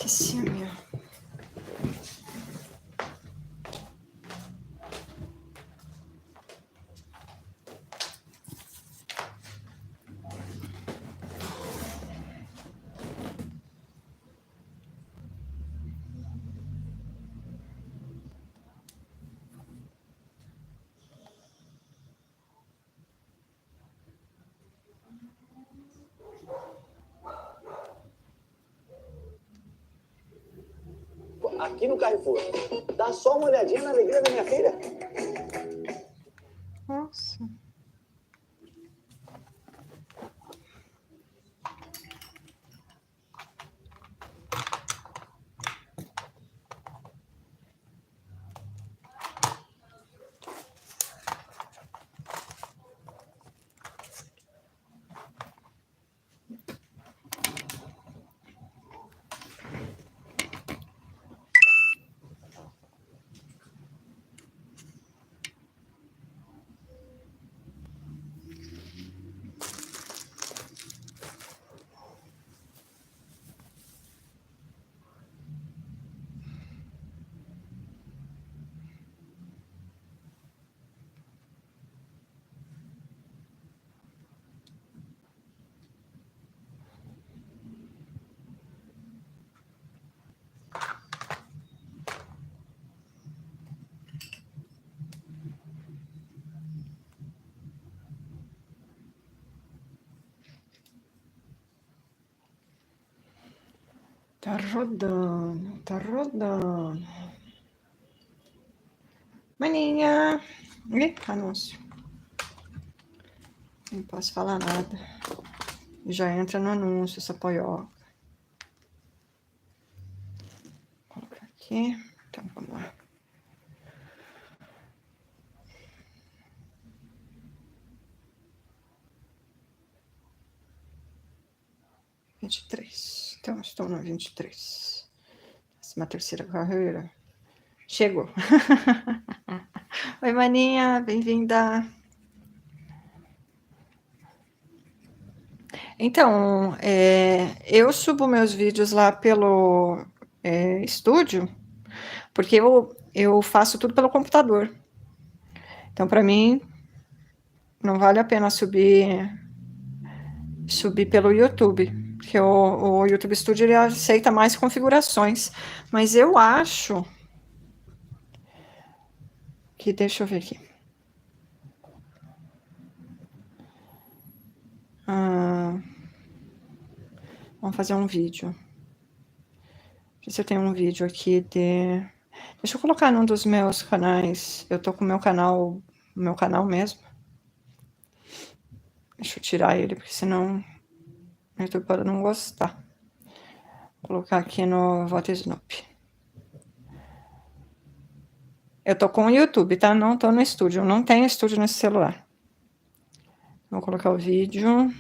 Esqueci a minha. Aqui no Carrefour. Dá só uma olhadinha na alegria da minha filha. Nossa. Tá rodando, tá rodando. Maninha. Ih, anúncio. Não posso falar nada. Já entra no anúncio essa poioca. Vou colocar aqui. Então, vamos lá. Então, estou no 23. 13ª carreira. Chegou. Oi, maninha. Bem-vinda. Então, eu subo meus vídeos lá pelo estúdio, porque eu faço tudo pelo computador. Então, para mim, não vale a pena subir pelo YouTube, porque o YouTube Studio ele aceita mais configurações. Mas eu acho que, deixa eu ver aqui. Vamos fazer um vídeo. Deixa eu ver se eu tenho um vídeo aqui de... Deixa eu colocar num dos meus canais. Eu tô com o meu canal mesmo. Deixa eu tirar ele, porque senão o YouTube pode não gostar. Vou colocar aqui no Voto Snoopy. Eu tô com o YouTube, tá? Não tô no estúdio. Eu não tenho estúdio nesse celular. Vou colocar o vídeo.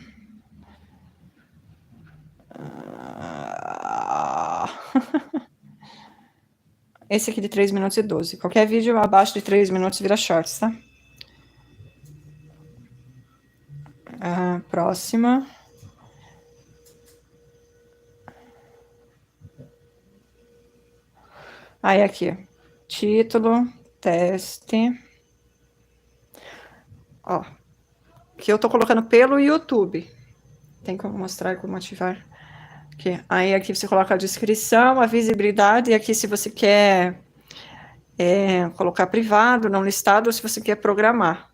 Esse aqui de 3 minutos e 12. Qualquer vídeo abaixo de 3 minutos vira shorts, tá? Próxima. Aí aqui, título, teste. Ó, que eu tô colocando pelo YouTube. Tem como mostrar como ativar. Aqui. Aí aqui você coloca a descrição, a visibilidade, e aqui se você quer colocar privado, não listado, ou se você quer programar.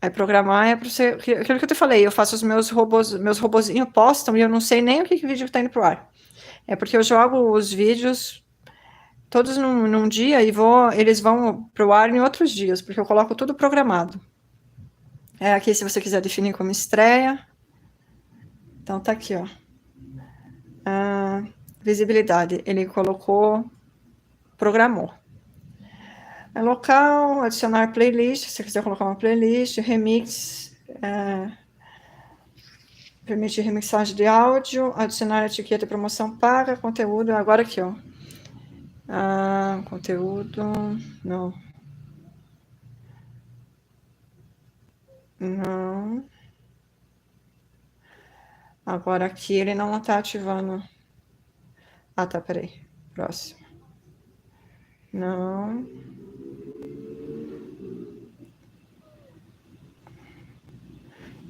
Aí programar é para você... Aquilo que eu te falei, eu faço os meus robozinhos postam e eu não sei nem o que o vídeo tá indo pro ar. É porque eu jogo os vídeos todos num dia e eles vão pro ar em outros dias, porque eu coloco tudo programado. Aqui se você quiser definir como estreia. Então tá aqui, ó. Visibilidade, ele colocou, programou. Local, adicionar playlist, se você quiser colocar uma playlist, remix, permite remixagem de áudio, adicionar etiqueta e promoção paga, conteúdo, agora aqui, ó. Conteúdo, não. Não. Agora aqui ele não está ativando. Ah, tá, peraí. Próximo. Não.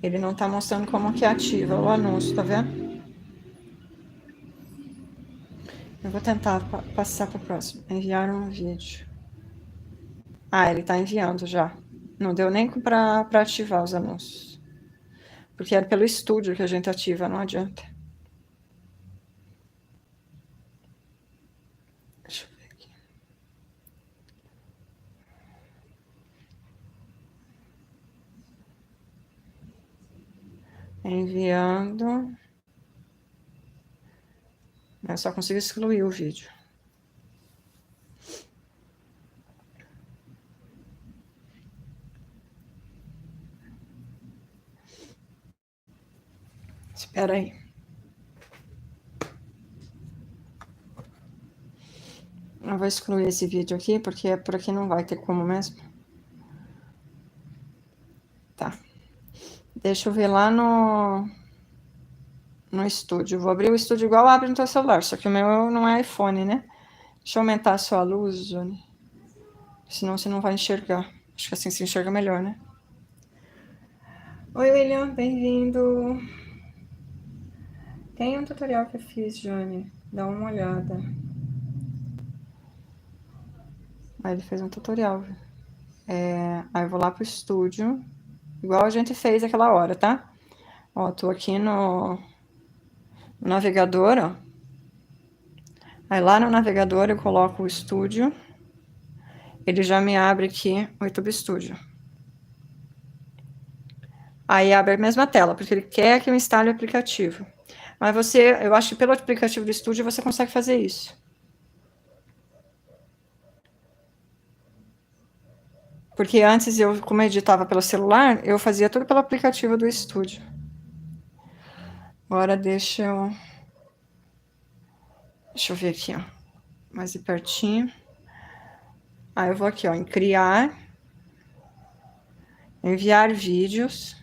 Ele não tá mostrando como que ativa o anúncio, tá vendo? Eu vou tentar passar para o próximo. Enviar um vídeo. Ah, ele tá enviando já. Não deu nem para ativar os anúncios. Porque era pelo estúdio que a gente ativa, não adianta. Deixa eu ver aqui. Enviando. Eu só consigo excluir o vídeo. Espera aí. Eu vou excluir esse vídeo aqui, porque por aqui não vai ter como mesmo. Tá. Deixa eu ver lá no estúdio. Vou abrir o estúdio igual abre no teu celular, só que o meu não é iPhone, né? Deixa eu aumentar a sua luz, Johnny. Senão você não vai enxergar. Acho que assim se enxerga melhor, né? Oi, William, bem-vindo. Tem um tutorial que eu fiz, Johnny. Dá uma olhada. Aí ele fez um tutorial. Aí eu vou lá pro estúdio, igual a gente fez aquela hora, tá? Ó, tô aqui no navegador, ó. Aí lá no navegador eu coloco o estúdio. Ele já me abre aqui o YouTube Studio. Aí abre a mesma tela, porque ele quer que eu instale o aplicativo. Mas eu acho que pelo aplicativo do estúdio você consegue fazer isso. Porque antes como eu editava pelo celular, eu fazia tudo pelo aplicativo do estúdio. Agora deixa eu ver aqui, ó. Mais de pertinho. Aí eu vou aqui, ó, em criar, enviar vídeos.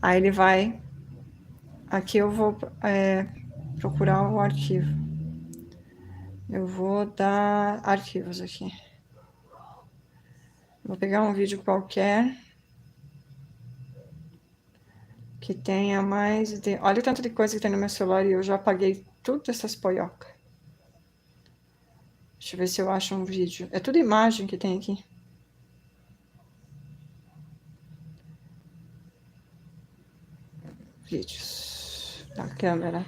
Aí ele vai. Aqui eu vou procurar o arquivo. Eu vou dar arquivos aqui. Vou pegar um vídeo qualquer que tenha mais de. Olha o tanto de coisa que tem no meu celular e eu já apaguei tudo essas poiocas. Deixa eu ver se eu acho um vídeo. É tudo imagem que tem aqui. Vídeos da câmera.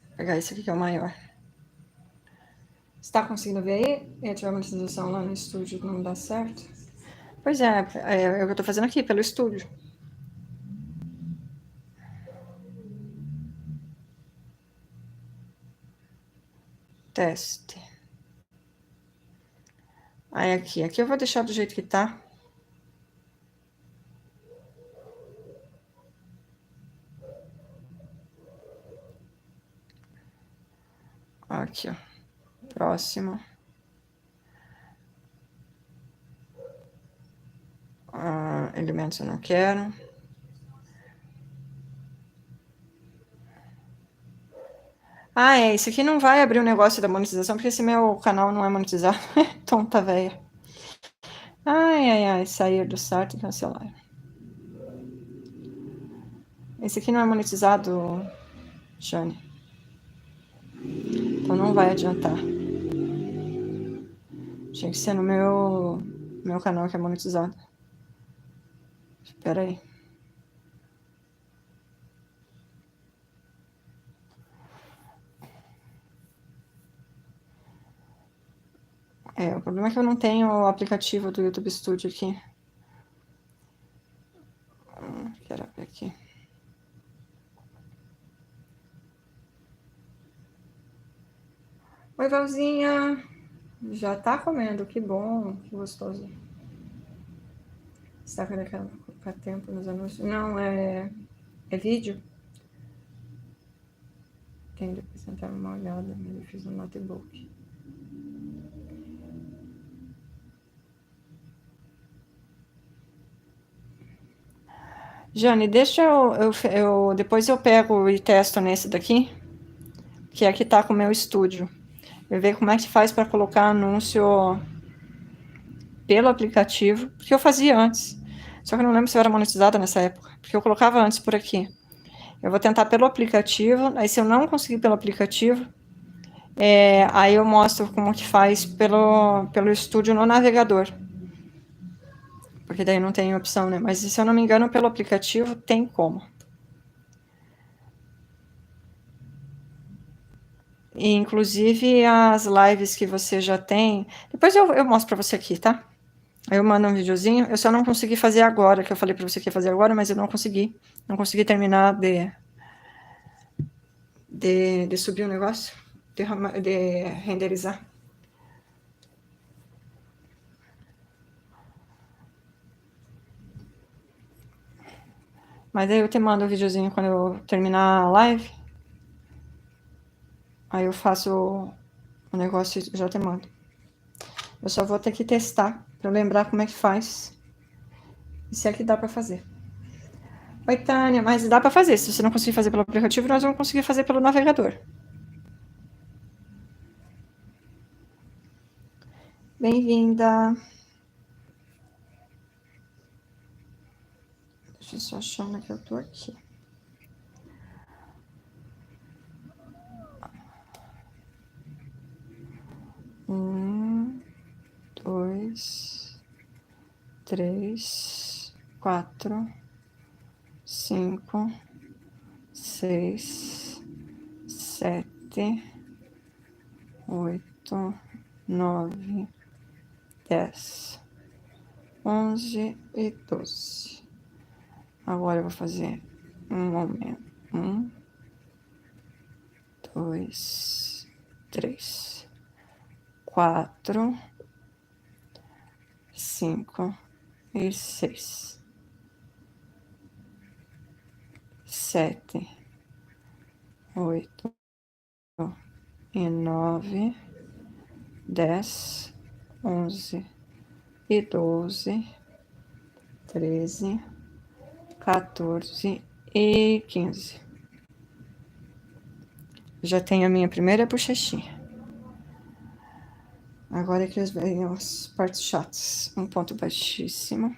Vou pegar esse aqui que é o maior. Você tá conseguindo ver aí? Eu tive a monetização lá no estúdio, não dá certo? Pois é o que eu tô fazendo aqui, pelo estúdio. Teste. Aí aqui eu vou deixar do jeito que tá. Aqui, ó. Próximo. Elementos eu não quero. Esse aqui não vai abrir o negócio da monetização, porque esse meu canal não é monetizado. Tonta velha. Sair do site e cancelar. Esse aqui não é monetizado, Jane. Então não vai adiantar. Tinha que ser no meu canal que é monetizado. Espera aí. O problema é que eu não tenho o aplicativo do YouTube Studio aqui. Quero ver aqui. Oi, Valzinha. Já tá comendo, que bom, que gostoso. Está querendo colocar tempo nos anúncios? Não, é vídeo. Tem que apresentar uma olhada, eu fiz no notebook. Jane, deixa depois eu pego e testo nesse daqui, que aqui tá com o meu estúdio. Eu ver como é que faz para colocar anúncio pelo aplicativo, porque eu fazia antes. Só que eu não lembro se eu era monetizada nessa época, porque eu colocava antes por aqui. Eu vou tentar pelo aplicativo, aí se eu não conseguir pelo aplicativo, aí eu mostro como que faz pelo estúdio no navegador. Porque daí não tem opção, né? Mas se eu não me engano, pelo aplicativo tem como. E, inclusive as lives que você já tem. Depois eu mostro para você aqui, tá? Aí eu mando um videozinho. Eu só não consegui fazer agora, que eu falei para você que ia fazer agora, mas eu não consegui. Não consegui terminar de subir o negócio, de renderizar. Mas aí eu te mando o videozinho quando eu terminar a live. Aí eu faço o negócio e já te mando. Eu só vou ter que testar para lembrar como é que faz. E se é que dá para fazer. Oi, Tânia, mas dá para fazer. Se você não conseguir fazer pelo aplicativo, nós vamos conseguir fazer pelo navegador. Bem-vinda. Deixa eu só achar onde é que eu tô aqui. Dois, três, quatro, cinco, seis, sete, oito, nove, 10, 11 e 12. Agora eu vou fazer um momento. 1, 2, 3, 4, 5 e 6, 7, 8 e 9, 10, 11 e 12, 13, 14 e 15. Já tenho a minha primeira bochechinha. Agora é que vem as partes chatas. Um ponto baixíssimo.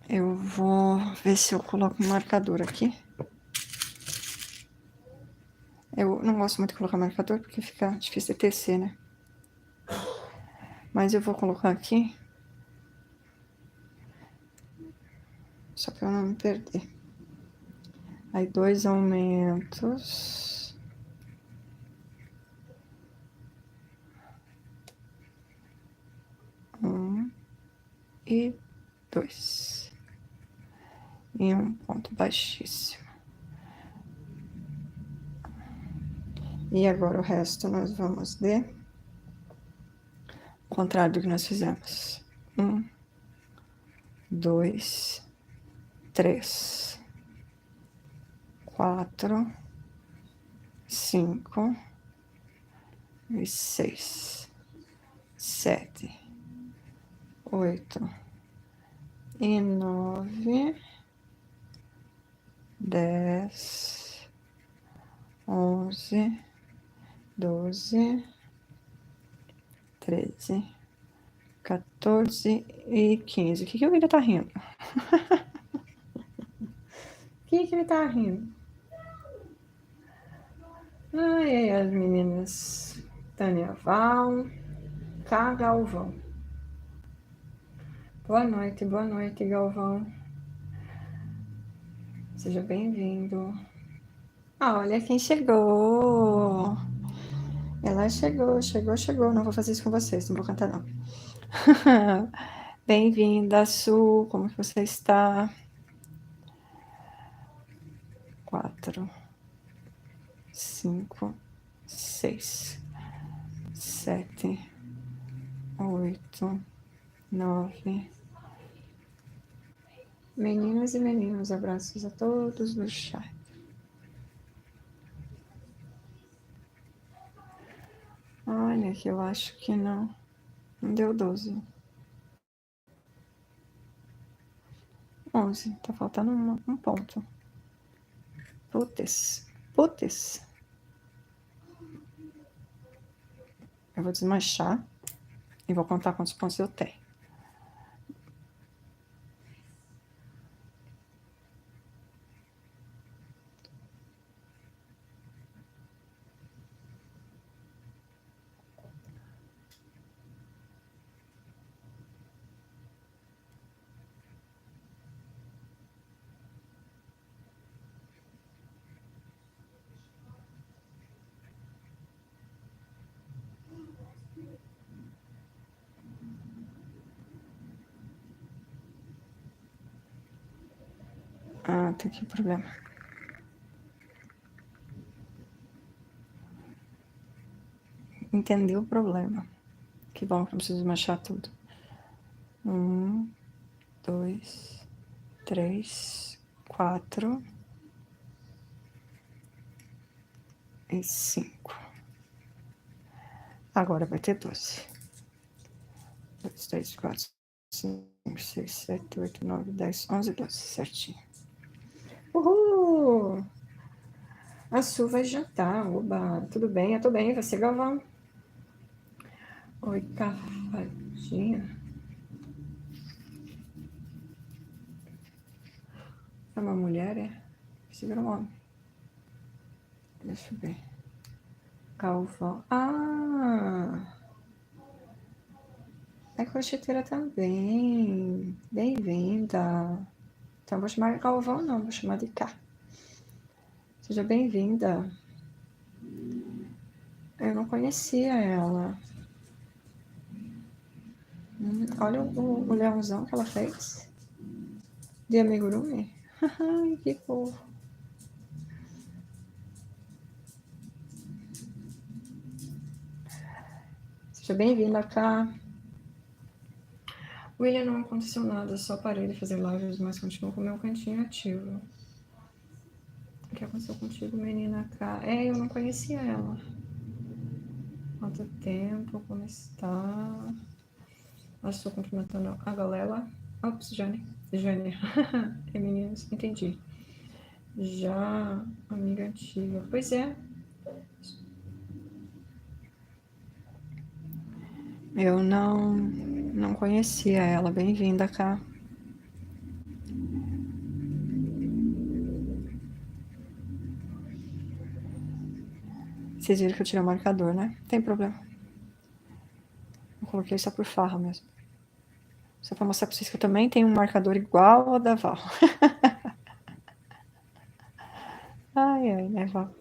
Eu vou ver se eu coloco um marcador aqui. Eu não gosto muito de colocar marcador porque fica difícil de tecer, né? Mas eu vou colocar aqui. Só para eu não me perder. Aí 2 aumentos. E 2. E um ponto baixíssimo. E agora o resto nós vamos de o contrário do que nós fizemos. 1, 2, 3, 4, 5 e 6, 7, 8 e 9, 10, 11, 12, 13, 14 e 15. O que ele tá rindo? O que ele tá rindo? Ai, as meninas. Tânia Val, K. Galvão. Boa noite, Galvão. Seja bem-vindo. Ah, olha quem chegou. Ela chegou. Não vou fazer isso com vocês, não vou cantar não. Bem-vinda, Su. Como que você está? 4, 5, 6, 7, 8, 9. Meninas e meninos, abraços a todos do chat. Olha, que eu acho que não deu 12. 11. Tá faltando um ponto. Putz. Eu vou desmanchar e vou contar quantos pontos eu tenho. Ah, tem aqui um problema. Entendi o problema. Que bom que não preciso desmanchar tudo. 1, 2, 3, 4 e 5. Agora vai ter 12. 2, 3, 4, 5, 6, 7, 8, 9, 10, 11, 12. Certinho. Uhul! A Su vai jantar. Oba, tudo bem? Eu tô bem. Você, Galvão? Oi, cafadinha. É uma mulher, é? Você virou um homem. Deixa eu ver. Galvão. Ah! É crocheteira também. Bem-vinda. Então, vou chamar de Galvão, não. Vou chamar de Cá. Seja bem-vinda. Eu não conhecia ela. Olha o leãozão que ela fez. De amigurumi. Ai, que fofo. Seja bem-vinda, Cá. William, não aconteceu nada. Só parei de fazer lives, mas continuo com o meu cantinho ativo. O que aconteceu contigo, menina Cá? Eu não conhecia ela. Quanto tempo? Como está? Estou cumprimentando a galera. Ops, Jane. Meninos, entendi. Já, amiga antiga. Pois é. Eu não conhecia ela. Bem-vinda, Cá. Vocês viram que eu tirei o marcador, né? Tem problema. Eu coloquei só por farra mesmo. Só pra mostrar pra vocês que eu também tenho um marcador igual ao da Val. Ai, né, Val?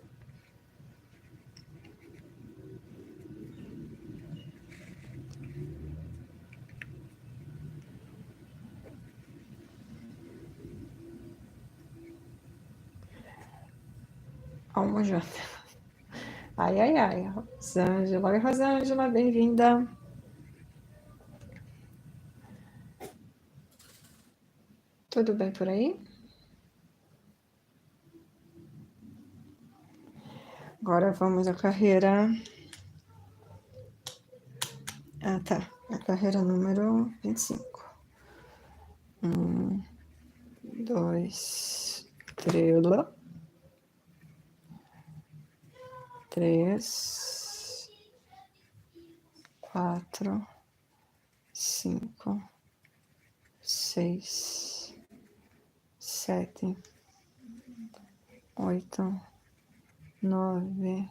Almojanta. Ai. Rosângela. Oi, Rosângela, bem-vinda. Tudo bem por aí? Agora vamos à carreira. Ah, tá. A carreira número 25. 1, 2, 3, 4, 5, 6, 7, 8, 9,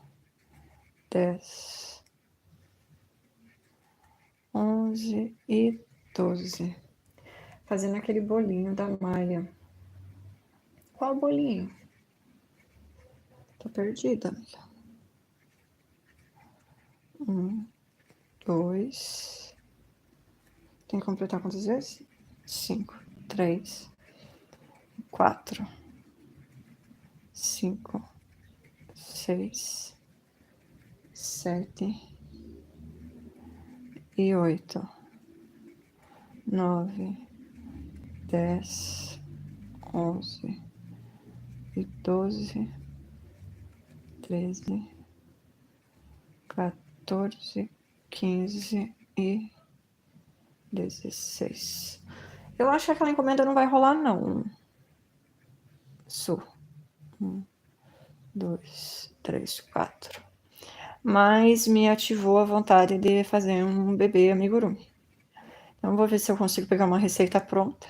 10, 11 e 12. Fazendo aquele bolinho da malha. Qual bolinho? Tô perdida, amiga. 1, 2. Tem que completar quantas vezes? 5, 3, 4, 5, 6, 7 e 8, 9, 10, 11 e 12, 13, 14, 15 e 16. Eu acho que aquela encomenda não vai rolar, não. Su. 1, 2, 3, 4. Mas me ativou a vontade de fazer um bebê amigurumi. Então vou ver se eu consigo pegar uma receita pronta.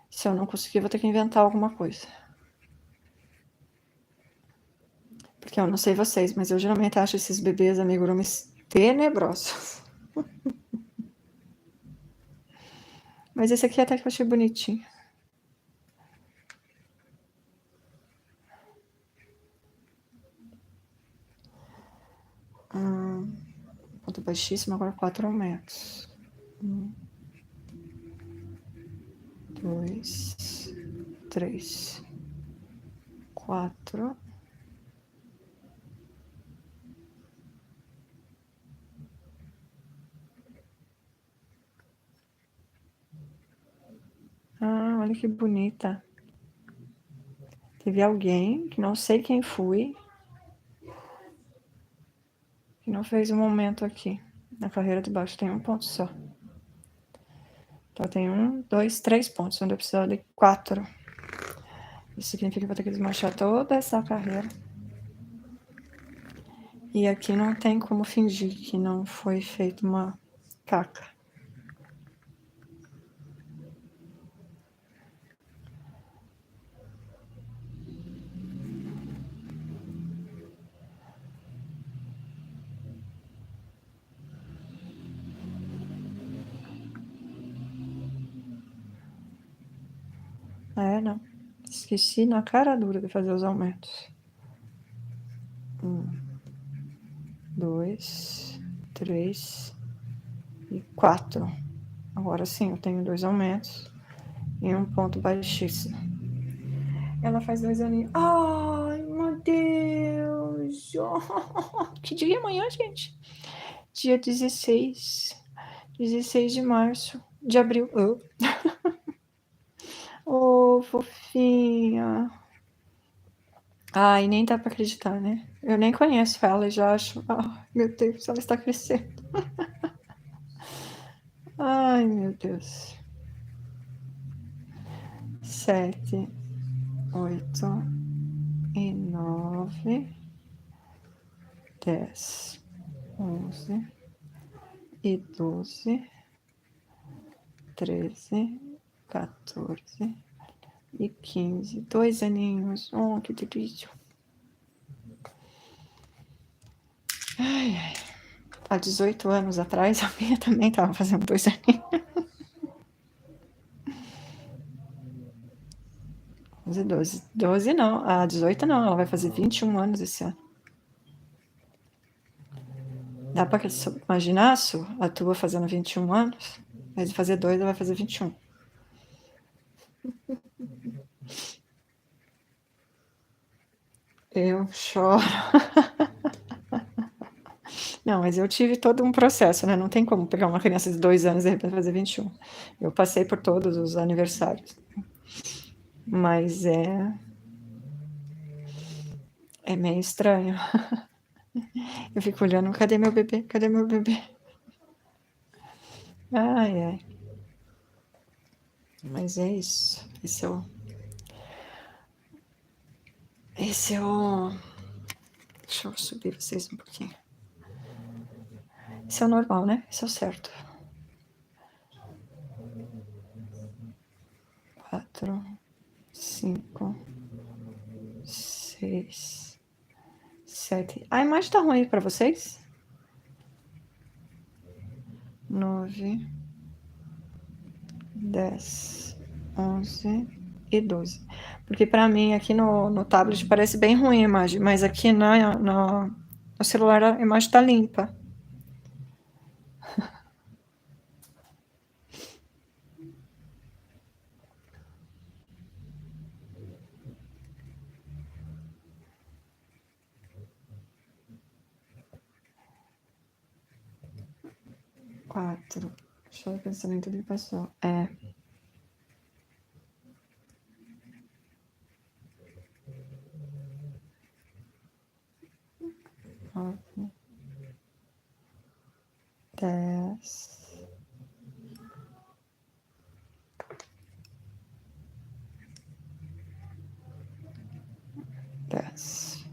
Se eu não conseguir, vou ter que inventar alguma coisa. Porque eu não sei vocês, mas eu geralmente acho esses bebês amigurumis tenebrosos. Mas esse aqui até que eu achei bonitinho. Ponto baixíssimo, agora 4 aumentos. 1, 2, 3, 4. Ah, olha que bonita. Teve alguém, que não sei quem foi, que não fez um momento aqui. Na carreira de baixo tem um ponto só. Então tem 1, 2, 3 pontos, onde eu preciso de 4. Isso significa que eu vou ter que desmanchar toda essa carreira. E aqui não tem como fingir que não foi feita uma caca. Não. Esqueci na cara dura de fazer os aumentos. 1, 2, 3 e 4. Agora sim, eu tenho 2 aumentos e um ponto baixíssimo. Ela faz 2 aninhos. Ai, meu Deus! Que dia é amanhã, gente? Dia 16. 16 de março. De abril. Oh, fofinha. Ai, nem dá pra acreditar, né? Eu nem conheço ela e já acho. Ai, meu Deus, ela está crescendo. Ai, meu Deus. 7, 8 e 9, 10, 11 e 12, 13, 14 e 15. 2 aninhos. Oh, que delícia. Ai, ai. Há 18 anos atrás, a minha também estava fazendo 2 aninhos. 11, 12. 12 não. Ah, 18 não. Ela vai fazer 21 anos esse ano. Dá pra imaginar, Su, a tua fazendo 21 anos? Ao invés de fazer 2, ela vai fazer 21. Eu choro. Não, mas eu tive todo um processo, né? Não tem como pegar uma criança de 2 anos e de repente fazer 21. Eu passei por todos os aniversários. Mas é meio estranho. Eu fico olhando, cadê meu bebê? Cadê meu bebê? Ai, ai. Mas é isso. Esse é o... Deixa eu subir vocês um pouquinho. Esse é o normal, né? Esse é o certo. 4, 5, 6, 7. A imagem tá ruim pra vocês? 9, 10, 11 e 12. Porque pra mim aqui no tablet parece bem ruim a imagem, mas aqui no celular a imagem tá limpa. Quatro. Deixa eu pensar em tudo que passou. 9, 10, 10,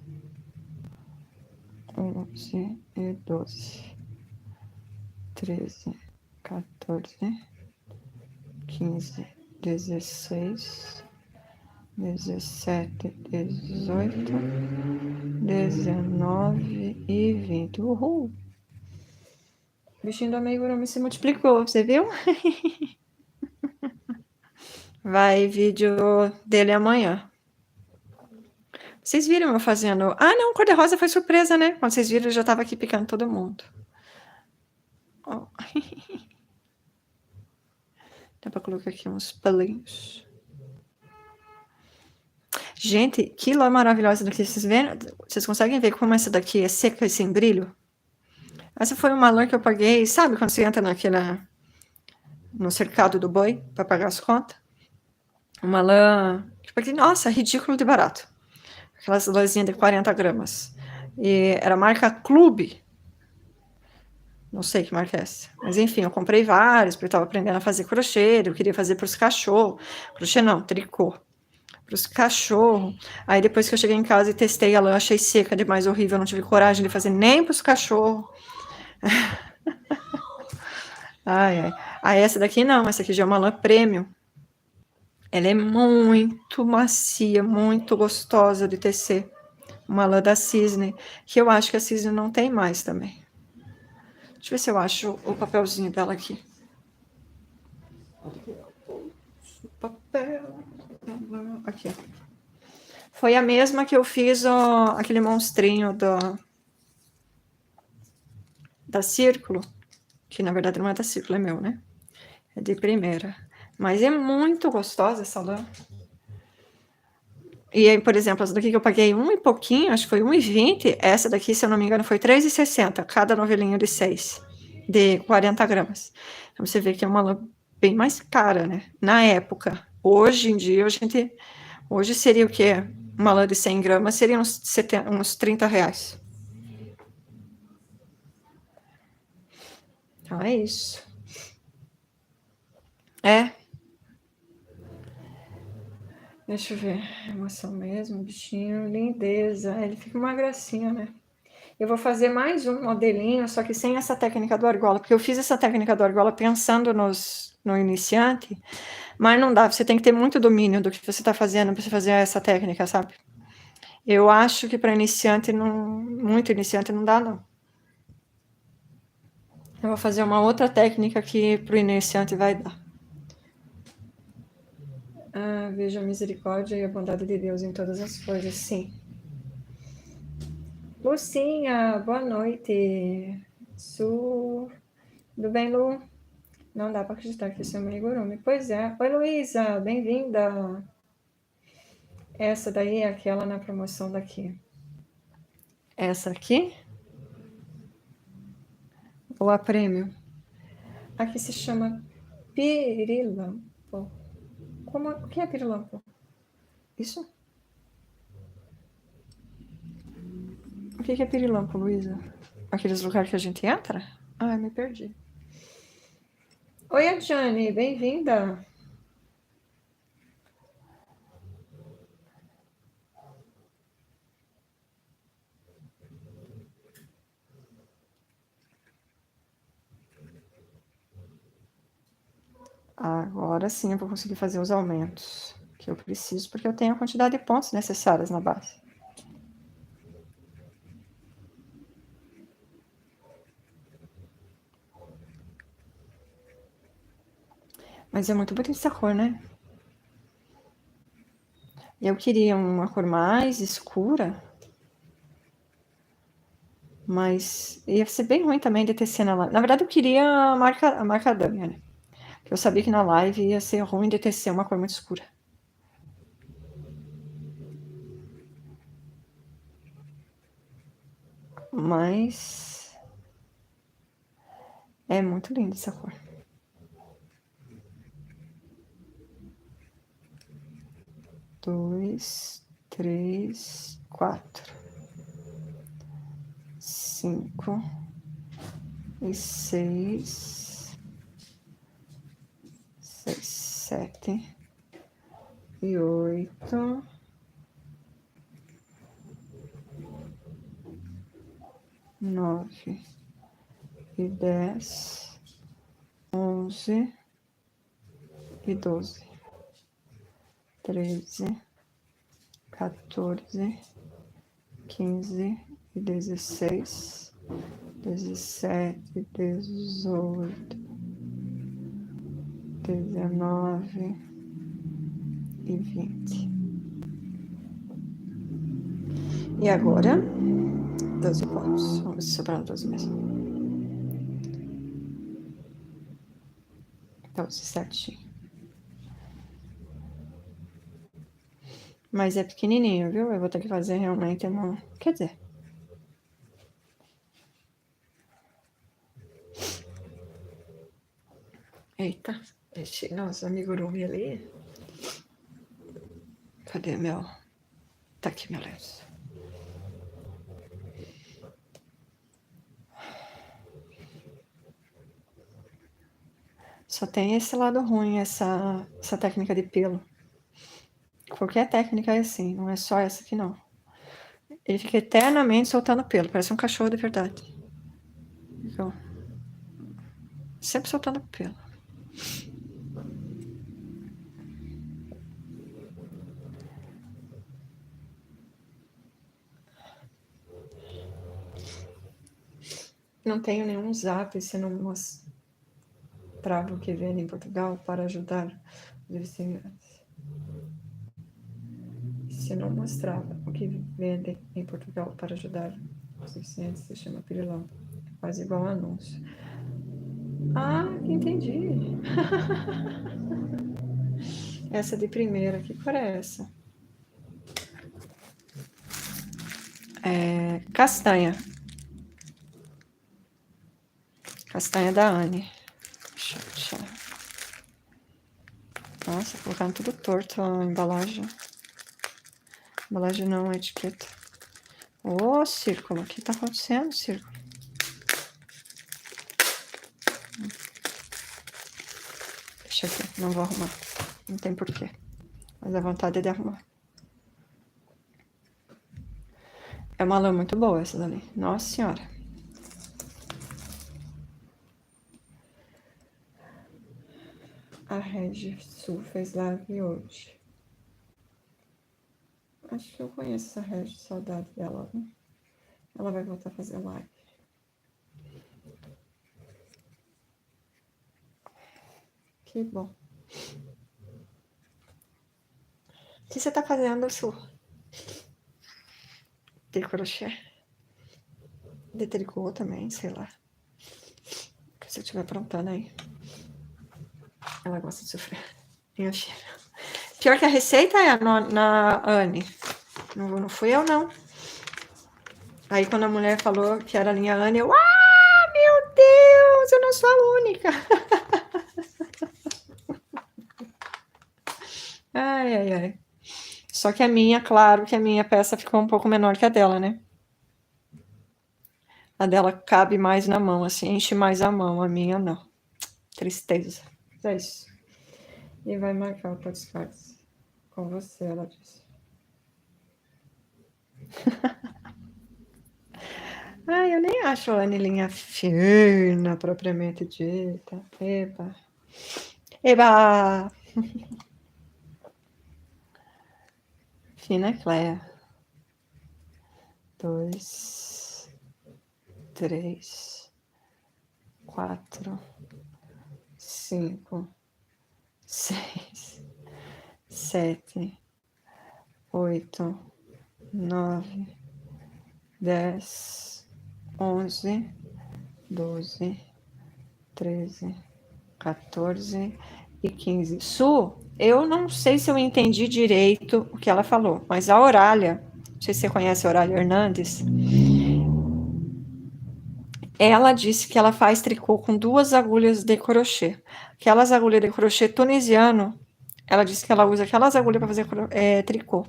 11 e 12, 13, 14, 15, 16, 17, 18, 19 e 20. Uhul! O bichinho do amigurumi se multiplicou, você viu? Vai vídeo dele amanhã. Vocês viram eu fazendo... Ah, não, cor-de-rosa foi surpresa, né? Quando vocês viram, eu já tava aqui picando todo mundo. Oh. Dá pra colocar aqui uns pelinhos. Gente, que lã maravilhosa daqui. Vocês vendo? Vocês conseguem ver como essa daqui é seca e sem brilho? Essa foi uma lã que eu paguei, sabe quando você entra no cercado do boi para pagar as contas? Uma lã, tipo aqui, nossa, ridículo de barato. Aquelas lãzinhas de 40 gramas. E era marca Clube. Não sei que marca é essa. Mas enfim, eu comprei vários, porque eu estava aprendendo a fazer crochê, eu queria fazer para os cachorros. Crochê não, tricô. Para os cachorros. Aí depois que eu cheguei em casa e testei a lã, achei seca demais, horrível. Não tive coragem de fazer nem para os cachorros. Ai, ai. Aí essa daqui não, essa aqui já é uma lã premium. Ela é muito macia, muito gostosa de tecer. Uma lã da Cisne, que eu acho que a Cisne não tem mais também. Deixa eu ver se eu acho o papelzinho dela aqui. O papel. Aqui. Foi a mesma que eu fiz aquele monstrinho da Círculo, que na verdade não é da Círculo, é meu, né? É de primeira. Mas é muito gostosa essa lã. E aí, por exemplo, essa daqui que eu paguei um e pouquinho, acho que foi 1,20. Essa daqui, se eu não me engano, foi 3,60, cada novelinho de 6, de 40 gramas. Então você vê que é uma lã bem mais cara, né? Na época. Hoje em dia, hoje seria o quê? Uma lã de 100 gramas seria uns 30 reais. Então é isso. É. Deixa eu ver. Emoção mesmo, bichinho, lindeza. Ele fica uma gracinha, né? Eu vou fazer mais um modelinho, só que sem essa técnica do argola, porque eu fiz essa técnica do argola pensando no iniciante, mas não dá, você tem que ter muito domínio do que você está fazendo para você fazer essa técnica, sabe? Eu acho que para iniciante, muito iniciante, não dá, não. Eu vou fazer uma outra técnica que para o iniciante vai dar. Ah, vejo a misericórdia e a bondade de Deus em todas as coisas, sim. Lucinha, boa noite. Tudo bem, Lu? Não dá para acreditar que isso é um amigurumi. Pois é. Oi, Luísa, bem-vinda. Essa daí é aquela na promoção daqui. Essa aqui? Ou a prêmio? Aqui se chama pirilampo. O que é pirilampo? Isso? O que é pirilampo, Luísa? Aqueles lugares que a gente entra? Ah, me perdi. Oi, Adjane, bem-vinda. Agora sim eu vou conseguir fazer os aumentos que eu preciso, porque eu tenho a quantidade de pontos necessárias na base. Mas é muito bonita essa cor, né? Eu queria uma cor mais escura, mas ia ser bem ruim também de tecer na live. Na verdade, eu queria a macadâmia, né? Eu sabia que na live ia ser ruim de tecer uma cor muito escura. Mas é muito linda essa cor. 2, 3, 4, 5 e 6, 7 e 8 9 e 10, 11 e 12, 13, 14, 15 e 16, 17, 18, 19 e 20. E agora, 12 pontos. Vamos ver se sobraram 12 mesmo. 12 certinho. Mas é pequenininho, viu? Eu vou ter que fazer realmente uma... Quer dizer... Eita, esse nosso amigurumi ali. Cadê meu... Tá aqui meu lenço. Só tem esse lado ruim, essa técnica de pelo. Qualquer técnica é assim, não é só essa aqui não. Ele fica eternamente soltando pelo, parece um cachorro de verdade. Então, sempre soltando pelo. Não tenho nenhum zap se não mostrava o que vende em Portugal para ajudar os deficientes. Se não mostrava o que vende em Portugal para ajudar os deficientes, se chama pirilão. Quase igual um anúncio. Ah, entendi. Essa de primeira, que cor é essa? É castanha. Castanha da Anne. Deixa eu tirar. Nossa, colocando tudo torto a embalagem. Embalagem não, a etiqueta. Ô, círculo, o que tá acontecendo, círculo? Deixa aqui, não vou arrumar. Não tem porquê. Mas a vontade é de arrumar. É uma lã muito boa essa dali. Nossa senhora. A Regi Sul fez live hoje. Acho que eu conheço essa Regi, saudade dela, né? Ela vai voltar a fazer live. Que bom. O que você tá fazendo, Su? De crochê? De tricô também, sei lá. Se eu estiver aprontando aí. Ela gosta de sofrer. Minha filha. Pior que a receita é na Anne. Não fui eu, não. Aí quando a mulher falou que era a linha Anne, eu... Ah, meu Deus, eu não sou a única. Ai, ai, ai. Só que a minha, claro que a minha peça ficou um pouco menor que a dela, né? A dela cabe mais na mão, assim, enche mais a mão. A minha, não. Tristeza. É isso. E vai marcar o podcast com você, ela disse. Ai, eu nem acho a Anilinha fina, propriamente dita. Eba. Eba! Fina é Cléia. 2, 3, 4, 5, 6, 7, 8, 9, 10, 11, 12, 13, 14 e 15. Su, eu não sei se eu entendi direito o que ela falou, mas a Orália, não sei se você conhece a Orália Hernandes, ela disse que ela faz tricô com 2 agulhas de crochê. Aquelas agulhas de crochê tunisiano, ela disse que ela usa aquelas agulhas para fazer tricô.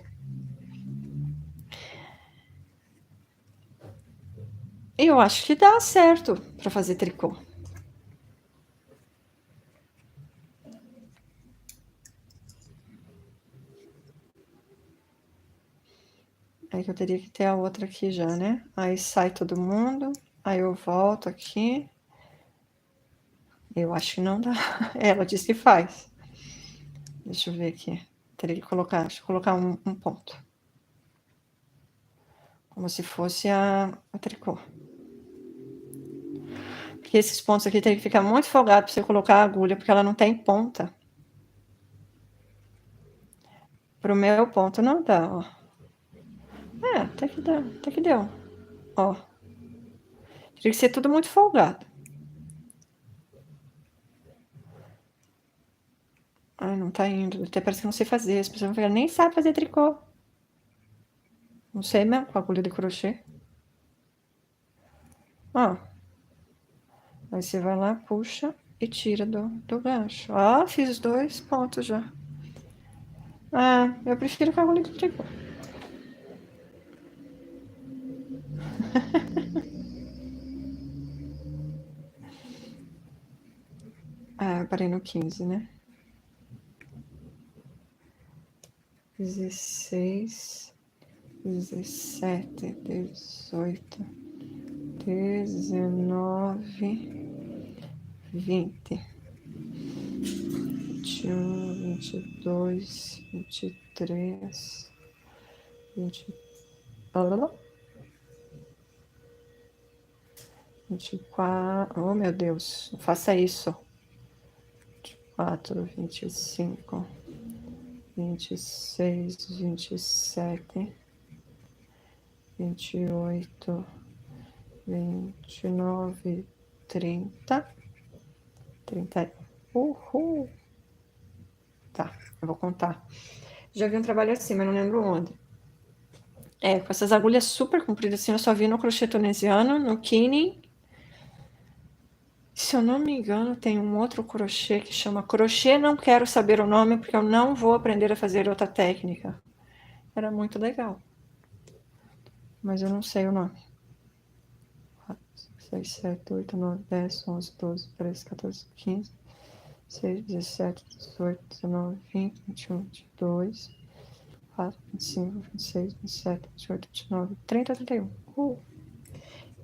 Eu acho que dá certo para fazer tricô. Aí que eu teria que ter a outra aqui já, né? Aí sai todo mundo. Aí eu volto aqui. Eu acho que não dá. Ela disse que faz. Deixa eu ver aqui. Teria que colocar, deixa eu colocar um ponto. Como se fosse a tricô. Porque esses pontos aqui tem que ficar muito folgado para você colocar a agulha, porque ela não tem ponta. Pro meu ponto não dá, ó. Até que dá, até que deu. Ó. Teria que ser tudo muito folgado. Ai, não tá indo. Até parece que não sei fazer. As pessoas vão falar, nem sabe fazer tricô. Não sei mesmo com agulha de crochê. Ó. Aí você vai lá, puxa e tira do gancho. Ó, fiz 2 pontos já. Eu prefiro com agulha de tricô. Eu parei no 15, né? 16, 17, 18, 19, 20, 21, 22, 23, 24. Oh, meu Deus, não faça isso. 24, 25, 26, 27, 28, 29, 30, 31. Uhul! Tá, eu vou contar. Já vi um trabalho assim, mas não lembro onde. Com essas agulhas super compridas assim, eu só vi no crochê tunisiano, no Kinin. Se eu não me engano, tem um outro crochê que chama crochê, não quero saber o nome, porque eu não vou aprender a fazer outra técnica. Era muito legal. Mas eu não sei o nome. 4, 6, 7, 8, 9, 10, 11, 12, 13, 14, 15, 16, 17, 18, 19, 20, 21, 22, 24, 25, 26, 27, 28, 29, 30, 31.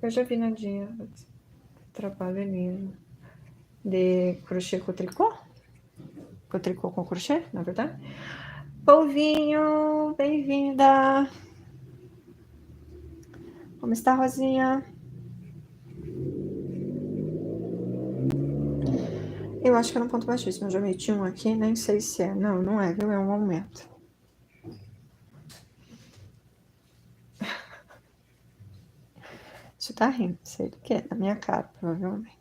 Eu já vi Nadinha. Trabalho lindo. De crochê com tricô? Com tricô com crochê, na verdade. Polvinho, bem-vinda. Como está, Rosinha? Eu acho que era um ponto baixíssimo. Eu já meti um aqui, nem sei se é. Não, não é, viu? É um aumento. Você tá rindo, sei do que? Da minha cara, provavelmente.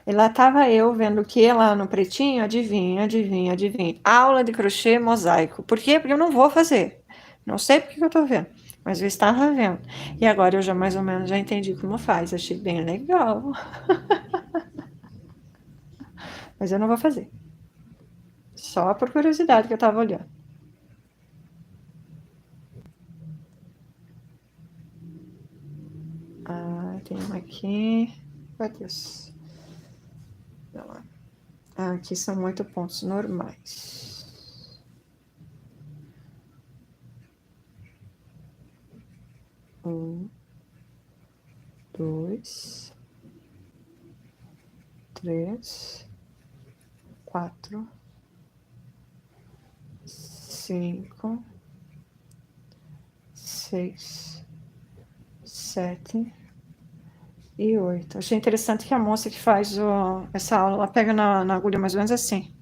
E lá tava eu vendo o que lá no pretinho, adivinha, adivinha, adivinha. Aula de crochê mosaico. Por quê? Porque eu não vou fazer. Não sei porque que eu tô vendo, mas eu estava vendo. E agora eu já mais ou menos já entendi como faz. Achei bem legal. Mas eu não vou fazer. Só por curiosidade que eu tava olhando. Tem uma aqui. Meu Deus. Aqui são 8 pontos normais. 1, 2, 3, 4, 5, 6, 7 e 8. Achei interessante que a moça que faz essa aula, ela pega na agulha mais ou menos assim.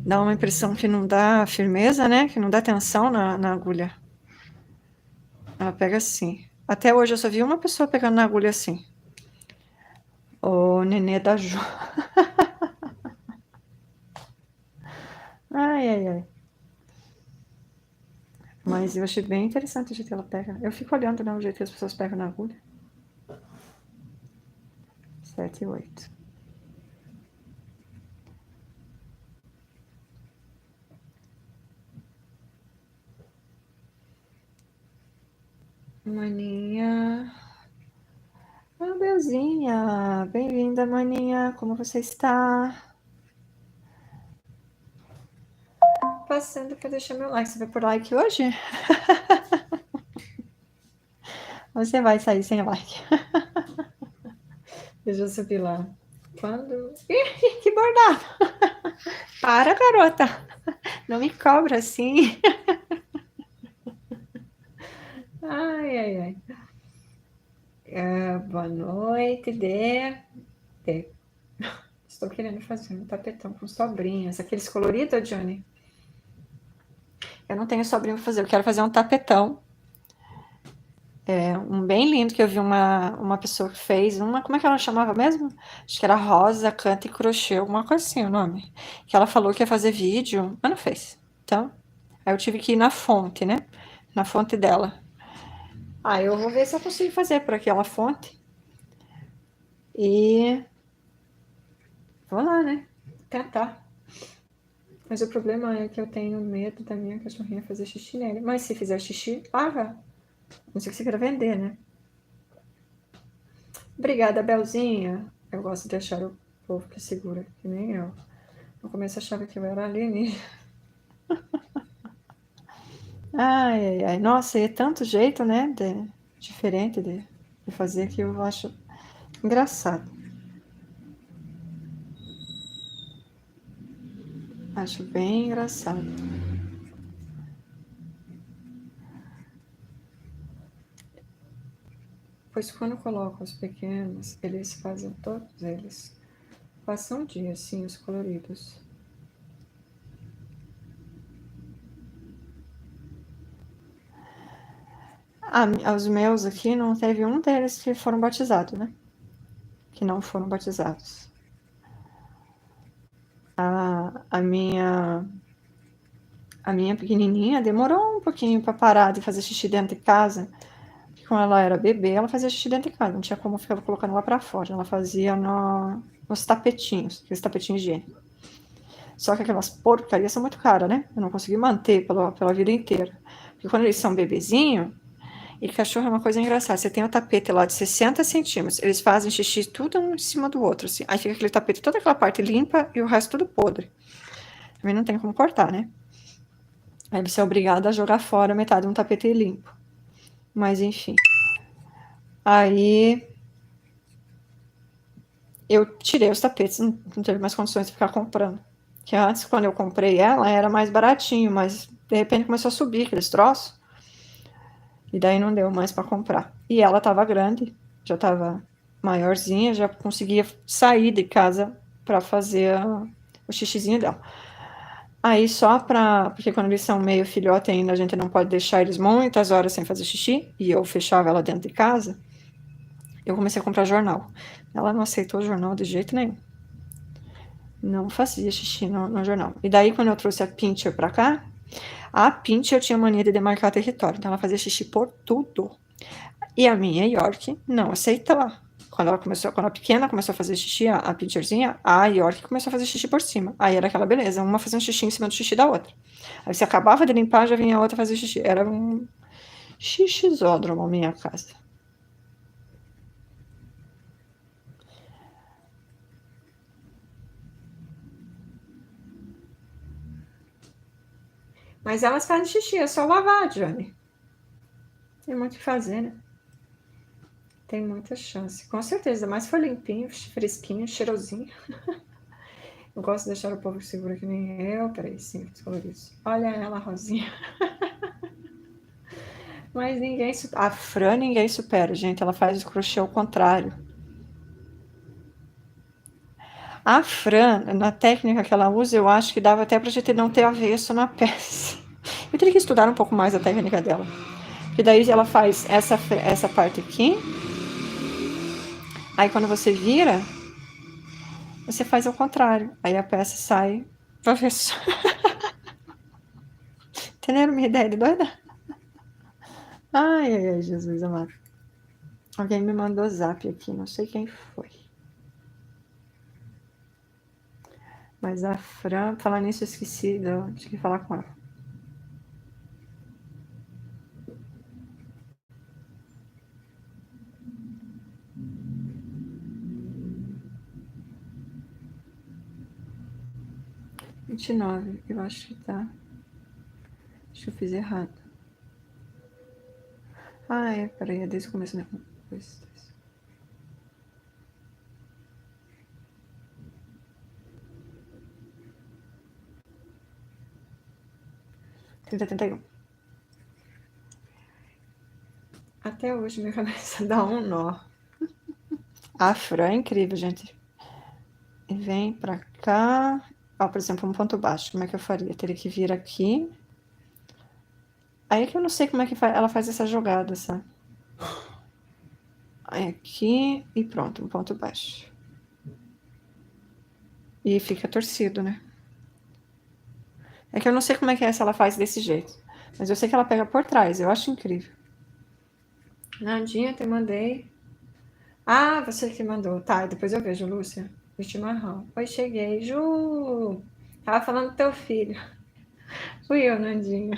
Dá uma impressão que não dá firmeza, né? Que não dá tensão na agulha. Ela pega assim. Até hoje eu só vi uma pessoa pegando na agulha assim. O Nenê da Ju. Ai, ai, ai. Mas eu achei bem interessante o jeito que ela pega. Eu fico olhando, né, o jeito que as pessoas pegam na agulha. 7 e 8. Maninha. Belzinha. Bem-vinda, maninha. Como você está? passando para deixar meu like. Você vai por like hoje? Você vai sair sem like. Deixa eu subir lá. Quando... Ih, que bordado! Para, garota! Não me cobra assim. Ai, ai, ai. Boa noite, Dê. Estou querendo fazer um tapetão com sobrinhas. Aqueles coloridos, Johnny? Eu não tenho sobrinho para fazer. Eu quero fazer um tapetão. Um bem lindo que eu vi uma pessoa que fez. Como é que ela chamava mesmo? Acho que era Rosa, Canta e Crochê, alguma coisa assim o nome. Que ela falou que ia fazer vídeo, mas não fez. Então, aí eu tive que ir na fonte, né? Na fonte dela. Eu vou ver se eu consigo fazer por aquela fonte. E vou lá, né? Tentar. Mas o problema é que eu tenho medo da minha cachorrinha fazer xixi nele. Mas se fizer xixi, lava. Não sei o que você quer vender, né? Obrigada, Belzinha. Eu gosto de deixar o povo que segura, que nem eu. No começo achava que eu era alienígena. Ai, ai, ai. Nossa, é tanto jeito, né? Diferente de fazer que eu acho engraçado. Acho bem engraçado. Pois quando eu coloco os pequenos, eles fazem todos eles. Passam um dia, assim, os coloridos. Os meus aqui, não teve um deles que foram batizados, né? Que não foram batizados. A minha pequenininha demorou um pouquinho para parar de fazer xixi dentro de casa. Porque quando ela era bebê, ela fazia xixi dentro de casa, não tinha como ficar colocando lá para fora. Ela fazia nos tapetinhos, aqueles tapetinhos higiênicos. Só que aquelas porcarias são muito caras, né? Eu não consegui manter pela vida inteira. Porque quando eles são bebezinho, e cachorro é uma coisa engraçada. Você tem um tapete lá de 60 centímetros, eles fazem xixi tudo um em cima do outro, assim. Aí fica aquele tapete, toda aquela parte limpa e o resto tudo podre. Também não tem como cortar, né? Aí você é obrigado a jogar fora metade de um tapete limpo. Mas enfim. Aí eu tirei os tapetes, não teve mais condições de ficar comprando. Que antes, quando eu comprei ela, era mais baratinho, mas de repente começou a subir aqueles troços. E daí não deu mais para comprar. E ela tava grande, já tava maiorzinha, já conseguia sair de casa para fazer o xixizinho dela. Aí porque quando eles são meio filhote ainda, a gente não pode deixar eles muitas horas sem fazer xixi, e eu fechava ela dentro de casa, eu comecei a comprar jornal. Ela não aceitou o jornal de jeito nenhum. Não fazia xixi no jornal. E daí, quando eu trouxe a Pinscher pra cá, a Pinscher tinha mania de demarcar território, então ela fazia xixi por tudo. E a minha York não aceitou. Quando a pequena começou a fazer xixi, a Pinscherzinha, a York começou a fazer xixi por cima. Aí era aquela beleza, uma fazendo xixi em cima do xixi da outra. Aí você acabava de limpar, já vinha a outra fazer xixi. Era um xixizódromo a minha casa. Mas elas fazem xixi, é só lavar, Johnny. Tem muito o que fazer, né? Tem muita chance. Com certeza, mas foi limpinho, fresquinho, cheirosinho. Eu gosto de deixar o povo seguro que nem eu. Peraí, sim, coloridos. Olha ela, Rosinha. Mas a Fran ninguém supera, gente. Ela faz o crochê ao contrário. A Fran, na técnica que ela usa, eu acho que dava até pra gente não ter avesso na peça. Eu teria que estudar um pouco mais a técnica dela. Porque daí ela faz essa parte aqui. Aí quando você vira, você faz ao contrário. Aí a peça sai do avesso. Entenderam minha ideia de doida? Ai, ai, ai, Jesus amado. Alguém me mandou zap aqui, não sei quem foi. Mas a Fran, falar nisso, eu esqueci de que falar com ela. R$29, eu acho que tá. Acho que eu fiz errado. Ah, é. Peraí, é desde o começo, né? 2, 3. 30, 31. Até hoje minha cabeça dá um nó. A Fran é incrível, gente. E vem pra cá. Ó, por exemplo, um ponto baixo. Como é que eu faria? Teria que vir aqui. Aí é que eu não sei como é que ela faz essa jogada, sabe? Aí aqui e pronto, um ponto baixo. E fica torcido, né? É que eu não sei como é que é se ela faz desse jeito. Mas eu sei que ela pega por trás. Eu acho incrível. Nadinha, te mandei. Ah, você que mandou. Tá, depois eu vejo, Lúcia. O chimarrão. Oi, cheguei. Ju! Tava falando do teu filho. Fui eu, Nandinha.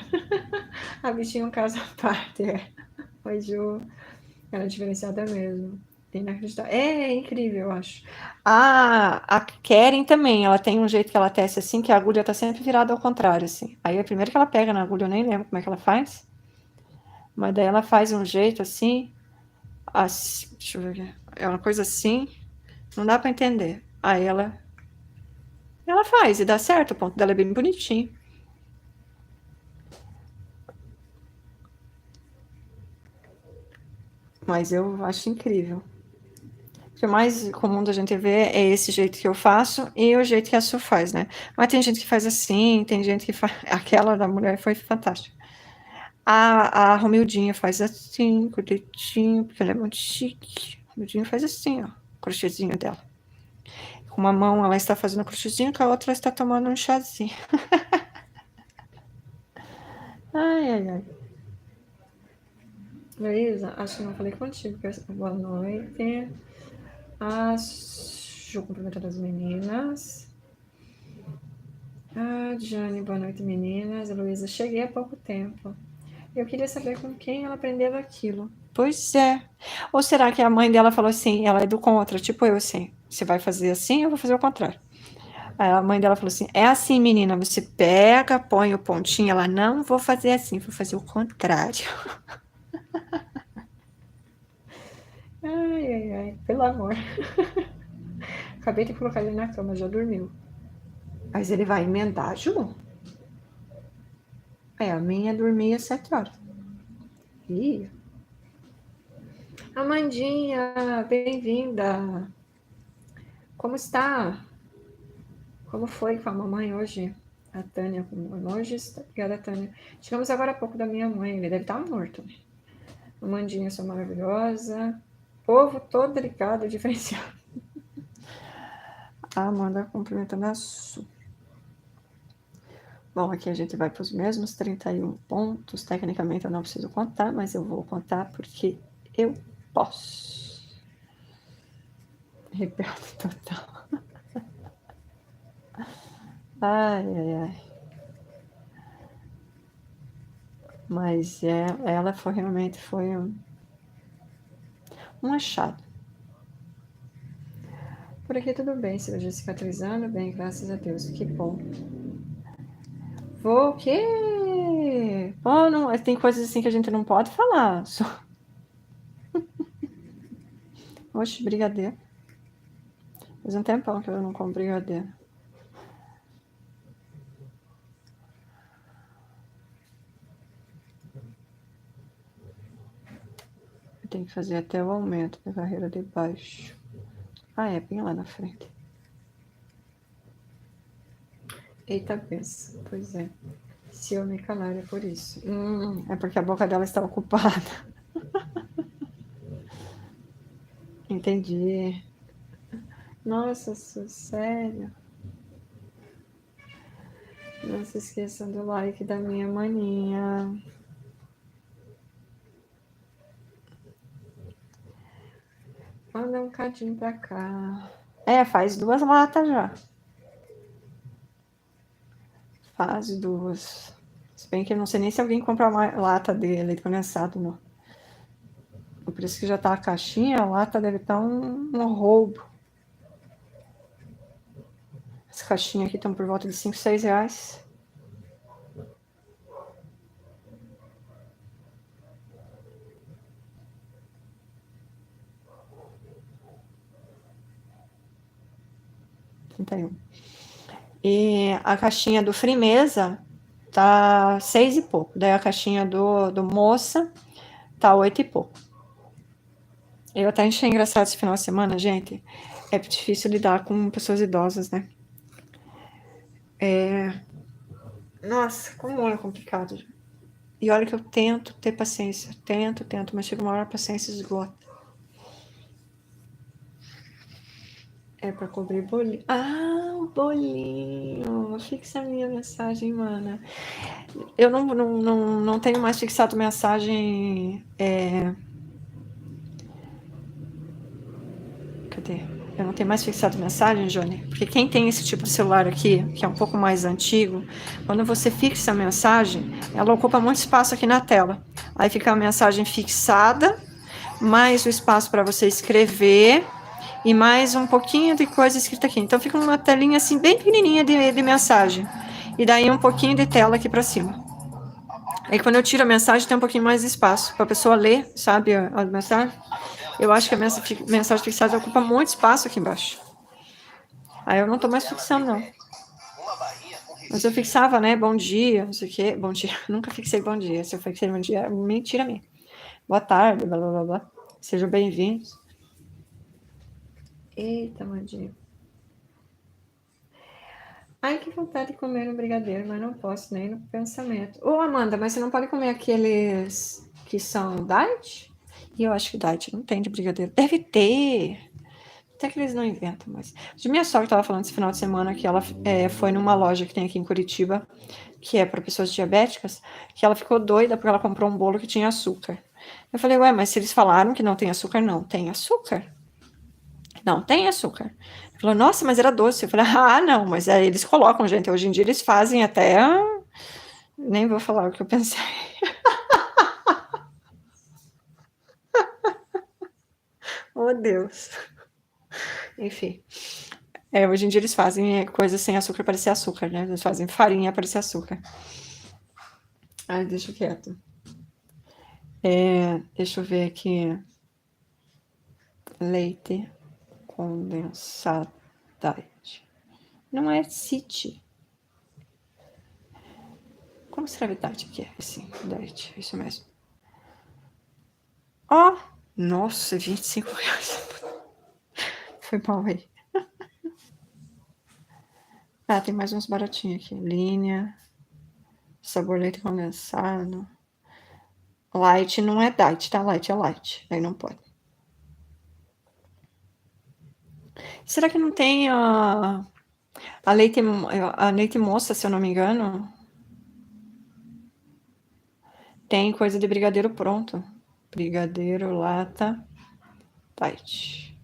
A bichinha um caso à parte, é. Oi, Ju. Ela é diferenciada mesmo. Inacreditável. É incrível, eu acho. A Keren também, ela tem um jeito que ela tece assim, que a agulha tá sempre virada ao contrário, assim. Aí, a primeira que ela pega na agulha, eu nem lembro como é que ela faz. Mas daí ela faz um jeito assim, deixa eu ver aqui. É uma coisa assim, não dá pra entender. Aí ela faz e dá certo, o ponto dela é bem bonitinho. Mas eu acho incrível. O que é mais comum da gente ver é esse jeito que eu faço e o jeito que a Su faz, né? Mas tem gente que faz assim, tem gente que faz. Aquela da mulher foi fantástica. A Romildinha faz assim, com o dedinho, porque ela é muito chique. A Romildinha faz assim, ó, o crochêzinho dela. Com uma mão ela está fazendo o crochêzinho, com a outra ela está tomando um chazinho. Ai, ai, ai. Luísa, acho que não falei contigo. Boa noite. Deixa eu cumprimentar as meninas. Jane, boa noite, meninas. Luísa, cheguei há pouco tempo. Eu queria saber com quem ela aprendeu aquilo. Pois é. Ou será que a mãe dela falou assim, ela é do contra, tipo eu assim, você vai fazer assim, eu vou fazer o contrário. Aí a mãe dela falou assim, é assim, menina, você pega, põe o pontinho, ela, não vou fazer assim, vou fazer o contrário. Ai, ai, ai, pelo amor. Acabei de colocar ele na cama, já dormiu. Mas ele vai emendar, Ju? A minha dormia às 7 horas. Ih. Amandinha, bem-vinda. Como está? Como foi com a mamãe hoje? A Tânia com emojis. Obrigada, Tânia. Chegamos agora há pouco da minha mãe, ele deve estar morto. Amandinha, sua maravilhosa. Povo todo delicado, diferenciado. A Amanda cumprimentando a Su. Bom, aqui a gente vai para os mesmos 31 pontos. Tecnicamente eu não preciso contar, mas eu vou contar porque eu posso. Rebelde total. Ai, ai, ai. Mas ela realmente foi um achado. Por aqui tudo bem, cirurgia cicatrizando bem, graças a Deus. Que bom. Vou o quê? Pô, não, tem coisas assim que a gente não pode falar. Oxe, brigadeiro. Faz um tempão que eu não como brigadeiro. Eu tenho que fazer até o aumento da carreira de baixo. É bem lá na frente. Eita, pensa. Pois é. Se eu me calar é por isso. É porque a boca dela está ocupada. Entendi. Nossa, sério. Não se esqueçam do like da minha maninha. Manda um cadinho pra cá. Faz 2 latas já. Faz 2. Se bem que eu não sei nem se alguém compra uma lata de leite condensado, não. Por isso que já tá a caixinha, a lata deve estar um roubo. As caixinhas aqui estão por volta de 5, 6 reais. 31. E a caixinha do Frimeza tá 6 e pouco. Daí a caixinha do Moça tá 8 e pouco. Eu até achei engraçado esse final de semana, gente. É difícil lidar com pessoas idosas, né? Nossa, como é complicado. E olha que eu tento ter paciência. Tento, mas chega uma hora a paciência esgota. É pra cobrir bolinho. Ah, o bolinho. Fixa a minha mensagem, mana. Eu não tenho mais fixado mensagem. Cadê? Eu não tenho mais fixado mensagem, Johnny. Porque quem tem esse tipo de celular aqui, que é um pouco mais antigo, quando você fixa a mensagem, ela ocupa muito espaço aqui na tela. Aí fica a mensagem fixada, mais o espaço para você escrever e mais um pouquinho de coisa escrita aqui. Então fica uma telinha assim bem pequenininha de mensagem. E daí um pouquinho de tela aqui para cima. Aí quando eu tiro a mensagem tem um pouquinho mais de espaço para a pessoa ler, sabe, a mensagem. Eu acho que a mensagem fixada ocupa muito espaço aqui embaixo. Aí eu não tô mais fixando, não. Mas eu fixava, né, bom dia, não sei o quê. Bom dia, nunca fixei bom dia. Se eu fixei bom dia, mentira minha. Boa tarde, blá, blá, blá, blá. Sejam bem-vindos. Eita, Mandinho. Ai, que vontade de comer um brigadeiro, mas não posso nem no pensamento. Ô, Amanda, mas você não pode comer aqueles que são diet? E eu acho que diet não tem de brigadeiro. Deve ter. Até que eles não inventam mais. De minha sogra estava falando esse final de semana que ela foi numa loja que tem aqui em Curitiba, que é para pessoas diabéticas, que ela ficou doida porque ela comprou um bolo que tinha açúcar. Eu falei, ué, mas se eles falaram que não tem açúcar, não tem açúcar. Não tem açúcar. Ela falou, nossa, mas era doce. Eu falei, ah, não, mas aí eles colocam, gente. Hoje em dia eles fazem até. Nem vou falar o que eu pensei. Oh, Deus. Enfim. Hoje em dia eles fazem coisas sem açúcar parecer açúcar, né? Eles fazem farinha parecer açúcar. Ai, deixa quieto. Deixa eu ver aqui. Leite condensado diet. Não é City. Como escreve diet aqui? Sim, diet, isso mesmo. Ó, oh, nossa, R$25. Foi bom aí. Ah, tem mais uns baratinhos aqui. Linha, sabor leite condensado. Light não é diet, tá? Light é light. Aí não pode. Será que não tem a leite moça, se eu não me engano? Tem coisa de brigadeiro pronto. Brigadeiro lata diet.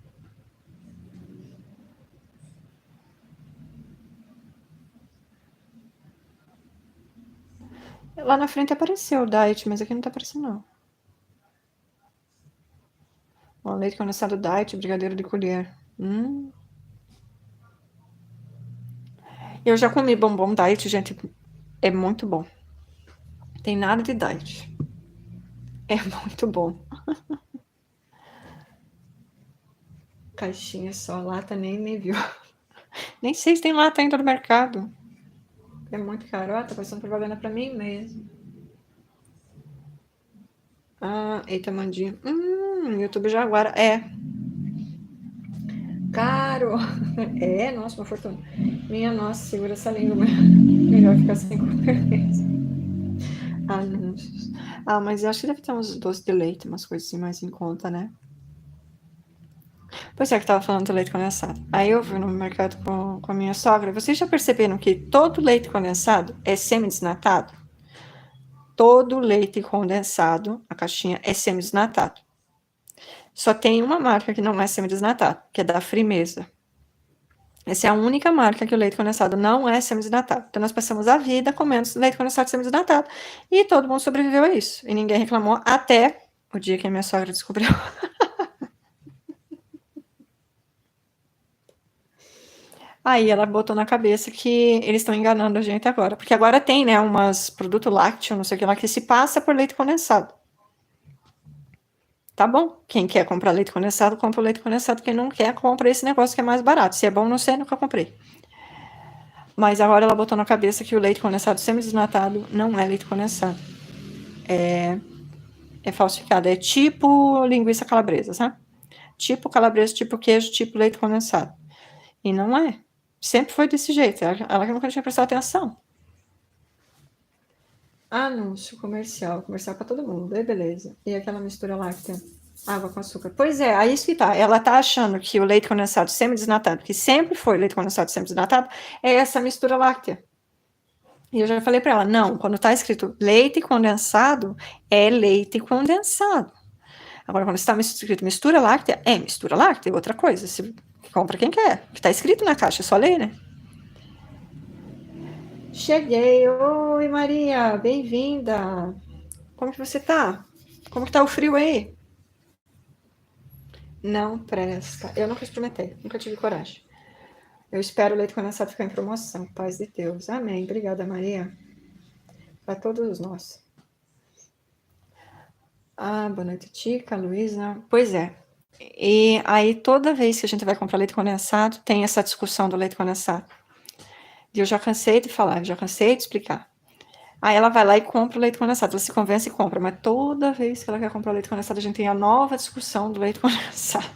Lá na frente apareceu o diet, mas aqui não tá aparecendo, não. Ó, leite condensado diet, brigadeiro de colher. Eu já comi bombom diet, gente. É muito bom. Tem nada de diet. É muito bom. Caixinha só, lata nem viu. Nem sei se tem lata ainda no mercado. É muito caro. Ah, tá passando propaganda pra mim mesmo. Ah, eita, mandinho. YouTube Jaguara. É. Caro. É, nossa, uma fortuna. Minha nossa, segura essa língua. Melhor ficar sem comer mesmo. Anúncios. Ah, mas eu acho que deve ter uns doces de leite, umas coisas assim mais em conta, né? Pois é, que tava falando do leite condensado. Aí eu fui no mercado com a minha sogra. Vocês já perceberam que todo leite condensado é semi-desnatado? Todo leite condensado, a caixinha, é semi-desnatado. Só tem uma marca que não é semi-desnatado, que é da Frimeza. Essa é a única marca que o leite condensado não é semi-desnatado. Então, nós passamos a vida comendo leite condensado semi-desnatado. E todo mundo sobreviveu a isso. E ninguém reclamou até o dia que a minha sogra descobriu. Aí ela botou na cabeça que eles estão enganando a gente agora. Porque agora tem, né, umas produto lácteo, não sei o que lá, que se passa por leite condensado. Tá bom. Quem quer comprar leite condensado, compra o leite condensado. Quem não quer, compra esse negócio que é mais barato. Se é bom, não sei, nunca comprei. Mas agora ela botou na cabeça que o leite condensado semi-desnatado não é leite condensado. É falsificado. É tipo linguiça calabresa, sabe? Tipo calabresa, tipo queijo, tipo leite condensado. E não é. Sempre foi desse jeito. Ela nunca tinha prestado atenção. Anúncio comercial. Comercial pra todo mundo. Aí beleza. E aquela mistura láctea? Água com açúcar. Pois é, aí isso que tá. Ela tá achando que o leite condensado semi-desnatado, que sempre foi leite condensado semi-desnatado, é essa mistura láctea. E eu já falei para ela, não, quando tá escrito leite condensado, é leite condensado. Agora, quando está escrito mistura láctea, é mistura láctea, é outra coisa. Se compra quem quer. Que tá escrito na caixa, é só ler, né? Cheguei. Oi, Maria, bem-vinda. Como que você tá? Como que tá o frio aí? Não presta. Eu nunca experimentei, nunca tive coragem. Eu espero o leite condensado ficar em promoção. Paz de Deus. Amém. Obrigada, Maria. Para todos nós. Ah, boa noite, Tica, Luísa. Pois é. E aí, toda vez que a gente vai comprar leite condensado, tem essa discussão do leite condensado. E eu já cansei de falar, eu já cansei de explicar. Aí ela vai lá e compra o leite condensado. Ela se convence e compra, mas toda vez que ela quer comprar o leite condensado, a gente tem a nova discussão do leite condensado.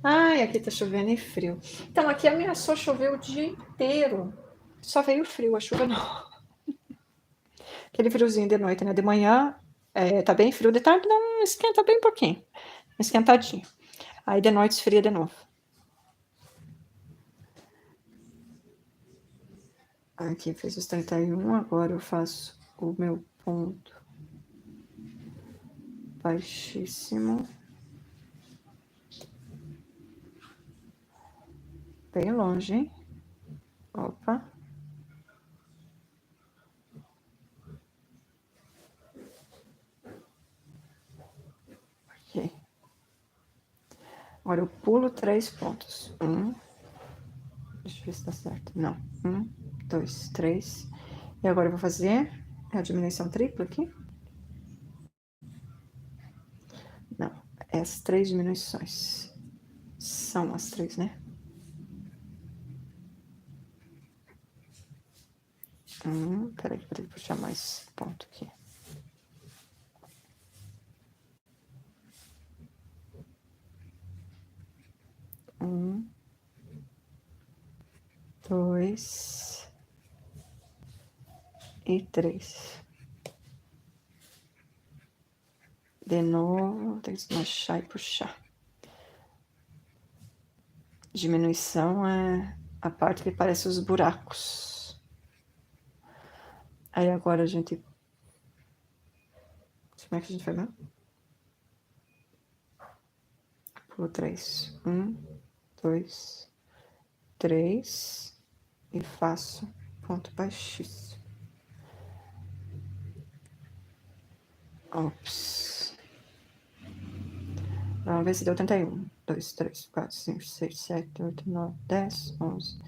Ai, aqui tá chovendo e frio. Então, aqui ameaçou chover o dia inteiro. Só veio frio, a chuva não. Aquele friozinho de noite, né? De manhã tá bem frio, de tarde não esquenta bem pouquinho. Esquentadinho. Aí de noite esfria de novo. Aqui fez os 31, agora eu faço o meu ponto baixíssimo. Bem longe, hein? Opa. Ok. Agora eu pulo 3 pontos. Deixa eu ver se tá certo. Não. 1, 2, 3. E agora eu vou fazer a diminuição tripla aqui. Não. Essas 3 diminuições. São as 3, né? Peraí, vou ter que puxar mais ponto aqui. Dois e 3. De novo, tem que desmanchar e puxar. Diminuição é a parte que parece os buracos. Aí agora a gente... Como é que a gente vai mesmo? Pulo 3. 1, 2, 3. E faço ponto baixíssimo. Ops. Vamos ver se deu 31. 2, 3, 4, 5, 6, 7, 8, 9, 10, 11,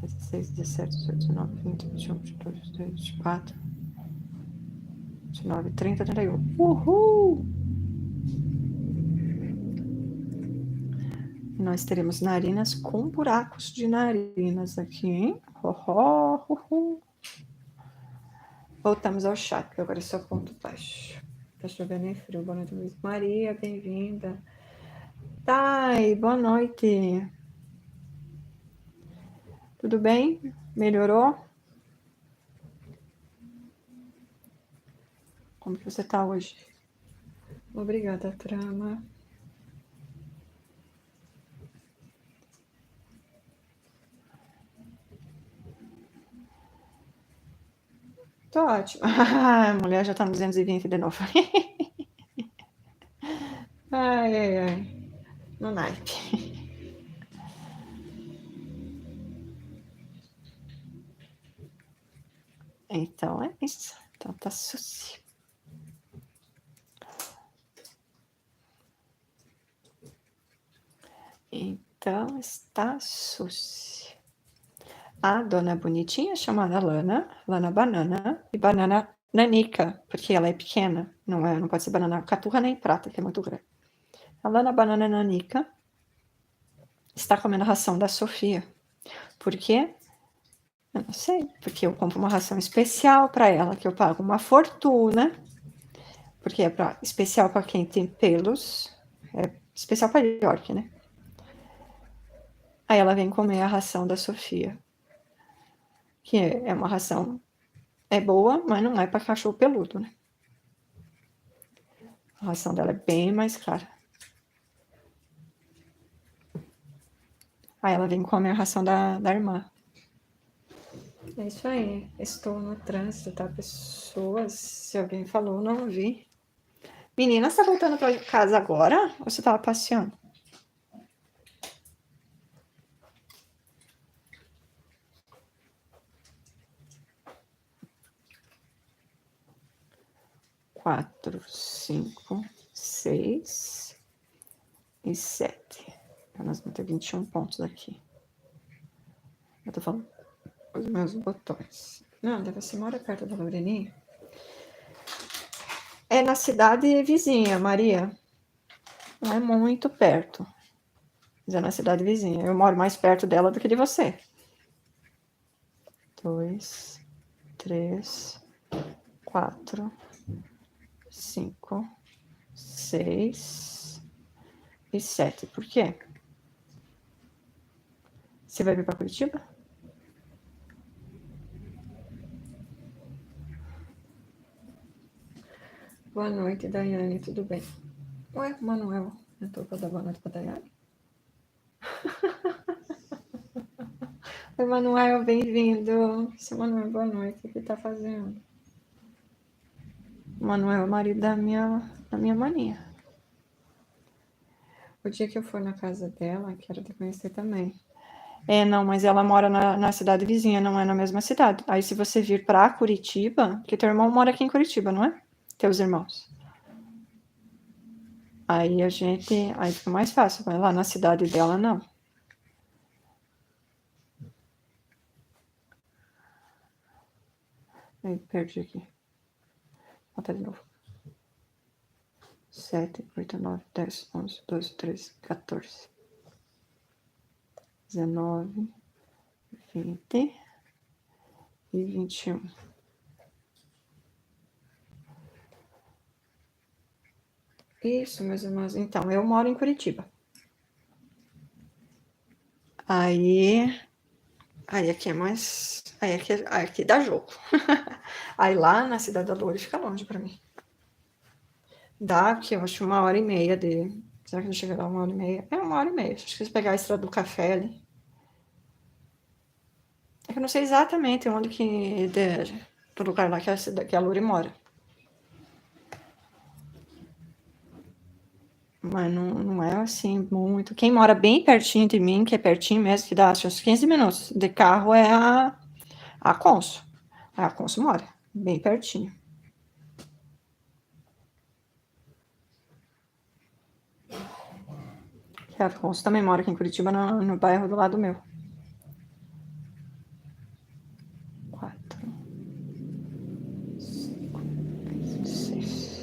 16, 17, 18, 19, 20, 21, 22, 23, 24, 29, 30, 31. Uhul! Nós teremos narinas com buracos de narinas aqui, hein? Voltamos ao chat, porque agora é só ponto baixo. Tá chovendo em frio. Boa noite, Luiz. Maria, bem-vinda. Thay, boa noite. Tudo bem? Melhorou? Como que você tá hoje? Obrigada, Trama. Tô ótimo. A mulher já tá no 220 de novo. Ai, ai, ai. No naipe. Então é isso. Então tá sucio. Então está sucio. A dona bonitinha chamada Lana, Lana Banana, e Banana nanica, porque ela é pequena, não pode ser banana caturra nem prata, que é muito grande. A Lana Banana Nanica está comendo a ração da Sofia. Por quê? Eu não sei, porque eu compro uma ração especial para ela, que eu pago uma fortuna, porque é especial para quem tem pelos, é especial para York, né? Aí ela vem comer a ração da Sofia, que é uma ração, é boa, mas não é para cachorro peludo, né? A ração dela é bem mais cara. Aí ela vem comer a ração da irmã. É isso aí. Estou no trânsito, tá, pessoas? Se alguém falou, não vi. Menina, você tá voltando para casa agora? Ou você tava passeando? Quatro, 5, 6 e 7. Nós vamos ter 21 pontos aqui. Eu tô falando os meus botões. Não, deve ser mora perto da Laureninha. É na cidade vizinha, Maria. Não é muito perto. Mas é na cidade vizinha. Eu moro mais perto dela do que de você. 2, 3, 4, 5, 6 e 7. Por quê? Você vai vir para Curitiba? Boa noite, Daiane, tudo bem? Ué, Manuel, eu tô para dar boa noite para Daiane? Oi, Manuel, bem-vindo. Seu Manuel, boa noite, o que tá fazendo? Manuel é o marido da minha maninha. O dia que eu for na casa dela, quero te conhecer também. Não, mas ela mora na cidade vizinha, não é na mesma cidade. Aí se você vir para Curitiba, porque teu irmão mora aqui em Curitiba, não é? Teus irmãos. Aí aí fica mais fácil, vai lá na cidade dela, não. Aí, perdi aqui. Bota de novo. 7, 8, 9, 10, 11, 12, 13, 14, 19, 20 e 21. Isso, meus irmãos. Então, eu moro em Curitiba. Aí aqui é mais. Aqui dá jogo. Aí lá na Cidade da Lourdes fica longe pra mim. Dá aqui, eu acho 1h30 de. Será que eu chego lá 1h30? É 1h30. Acho que se pegar a estrada do café ali. É que eu não sei exatamente onde do lugar lá que a Luri mora. Mas não é assim muito. Quem mora bem pertinho de mim, que é pertinho mesmo, que dá acho, uns 15 minutos de carro, é a Consul. A Consul mora bem pertinho. A Consul também mora aqui em Curitiba, no bairro do lado meu. 4, 5, 6.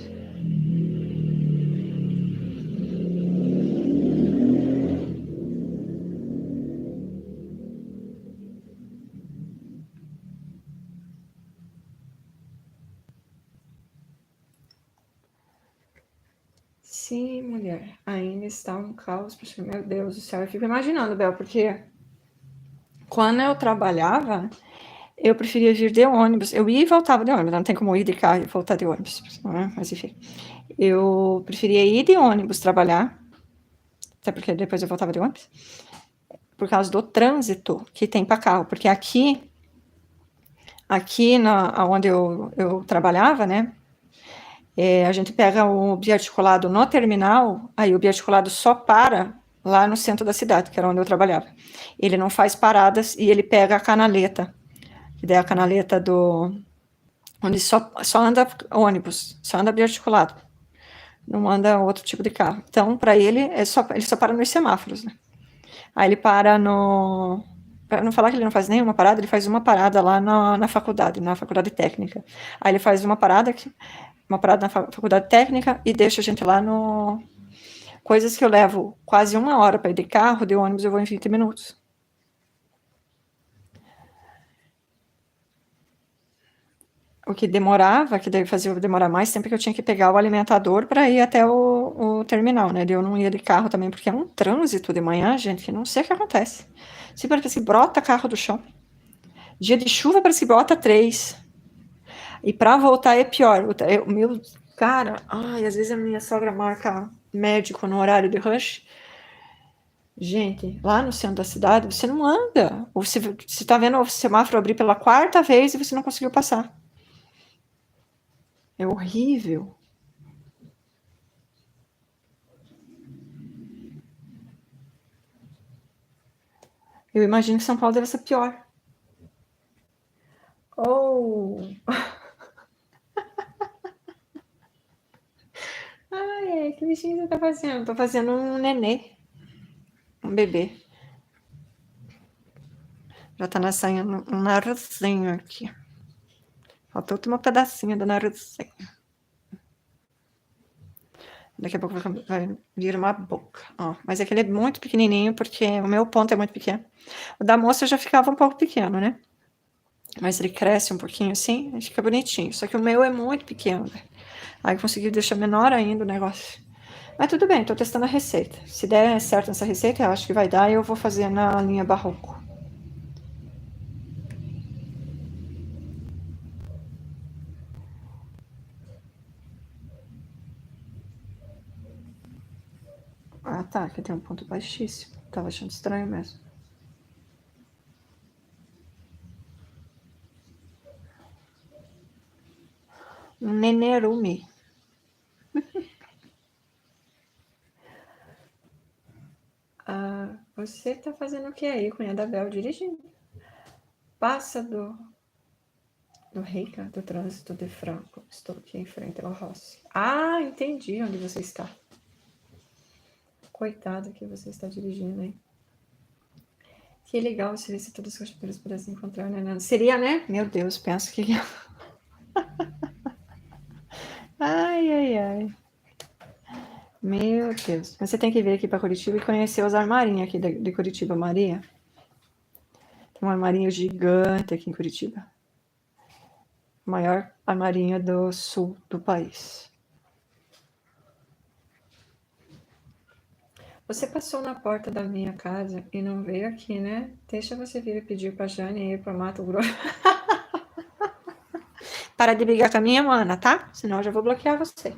Sim, mulher, ainda está um caos. Meu Deus do céu, eu fico imaginando, Bel, porque quando eu trabalhava, eu preferia vir de ônibus. Eu ia e voltava de ônibus, não tem como ir de carro e voltar de ônibus, né? Mas enfim. Eu preferia ir de ônibus trabalhar, até porque depois eu voltava de ônibus, por causa do trânsito que tem para carro. Porque aqui onde eu trabalhava, né? A gente pega o biarticulado no terminal, aí o biarticulado só para lá no centro da cidade, que era onde eu trabalhava. Ele não faz paradas e ele pega a canaleta, que daí a canaleta onde só anda ônibus, só anda biarticulado, não anda outro tipo de carro. Então, para ele, ele só para nos semáforos, né? Aí ele para Pra não falar que ele não faz nenhuma parada, ele faz uma parada lá na faculdade técnica. Aí ele faz uma parada na faculdade técnica e deixa a gente lá no. Coisas que eu levo quase 1 hora para ir de carro, de ônibus eu vou em 20 minutos. O que demorava, que daí fazia demorar mais tempo, que eu tinha que pegar o alimentador para ir até o terminal, né? Eu não ia de carro também, porque é um trânsito de manhã, gente, que não sei o que acontece. Se parece que brota carro do chão. Dia de chuva parece que brota 3. E para voltar é pior. O meu, cara, ai, às vezes a minha sogra marca médico no horário de rush. Gente, lá no centro da cidade, você não anda. Ou você tá vendo o semáforo abrir pela 4ª vez e você não conseguiu passar. É horrível. Eu imagino que São Paulo deve ser pior. Oh! Ai, que bichinho você tá fazendo? Tô fazendo um nenê. Um bebê. Já tá nascendo um narizinho aqui. Falta o último pedacinho do narizinho. Daqui a pouco vai vir uma boca. Ó, mas é que ele é muito pequenininho, porque o meu ponto é muito pequeno. O da moça já ficava um pouco pequeno, né? Mas ele cresce um pouquinho assim, e fica bonitinho. Só que o meu é muito pequeno, né? Aí consegui deixar menor ainda o negócio. Mas tudo bem, tô testando a receita. Se der certo essa receita, eu acho que vai dar, e eu vou fazer na linha barroco. Ah, tá, aqui tem um ponto baixíssimo. Tava achando estranho mesmo. Um nenerumi. Ah, você tá fazendo o que aí, cunhada Bel? Dirigindo. Passa do Rica, do trânsito de Franco. Estou aqui em frente ao Rossi. Ah, entendi onde você está. Coitado que você está dirigindo, hein? Que legal se todos os cachorros pudessem encontrar, né? Seria, né? Meu Deus, penso que... Ai, ai, ai. Meu Deus. Mas você tem que vir aqui para Curitiba e conhecer os armarinhos aqui de Curitiba, Maria. Tem um armarinho gigante aqui em Curitiba. O maior armarinho do sul do país. Você passou na porta da minha casa e não veio aqui, né? Deixa você vir pedir pra Jane ir pra Mato Grosso. Para de brigar com a minha mana, tá? Senão eu já vou bloquear você.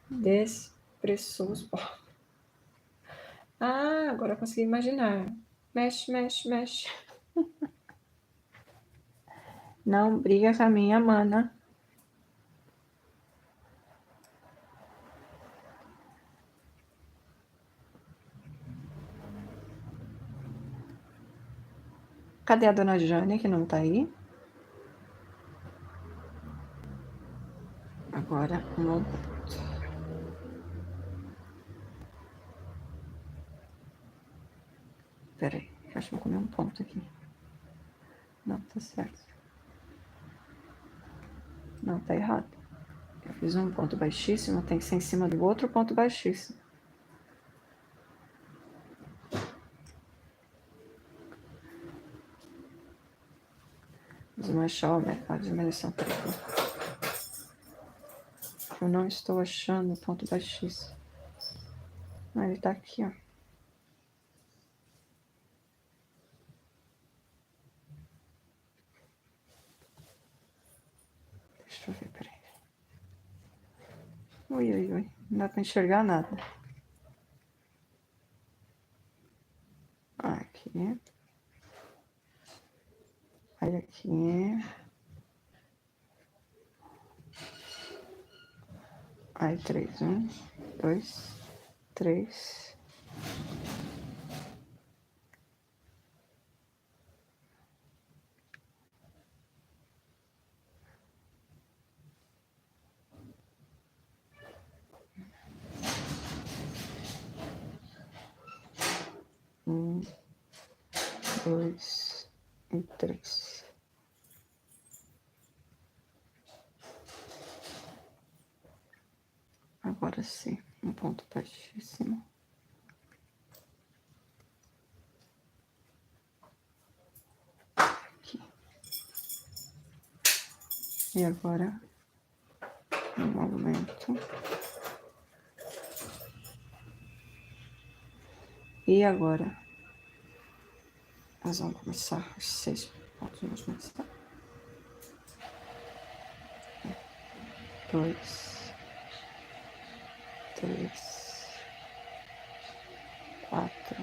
Despressou os pobres. Ah, agora eu consegui imaginar. Mexe, mexe, mexe. Não briga com a minha mana. Cadê a dona Jane, que não tá aí? Agora, um ponto. Peraí, acho que vou comer um ponto aqui. Não, tá certo. Não, tá errado. Eu fiz um ponto baixíssimo, tem que ser em cima do outro ponto baixíssimo. Desmanchar a dimensão tripla. Eu não estou achando o ponto baixíssimo. Ah, ele tá aqui, ó. Deixa eu ver, peraí. Ui, ui, ui. Não dá pra enxergar nada. Aqui. Aí aqui. Aí 3. 1, 2, 3. 2 e 3. Agora sim, um ponto baixíssimo. Aqui. E agora, um movimento. E agora, nós vamos começar os 6 pontos de movimentação. 2, 3, 4,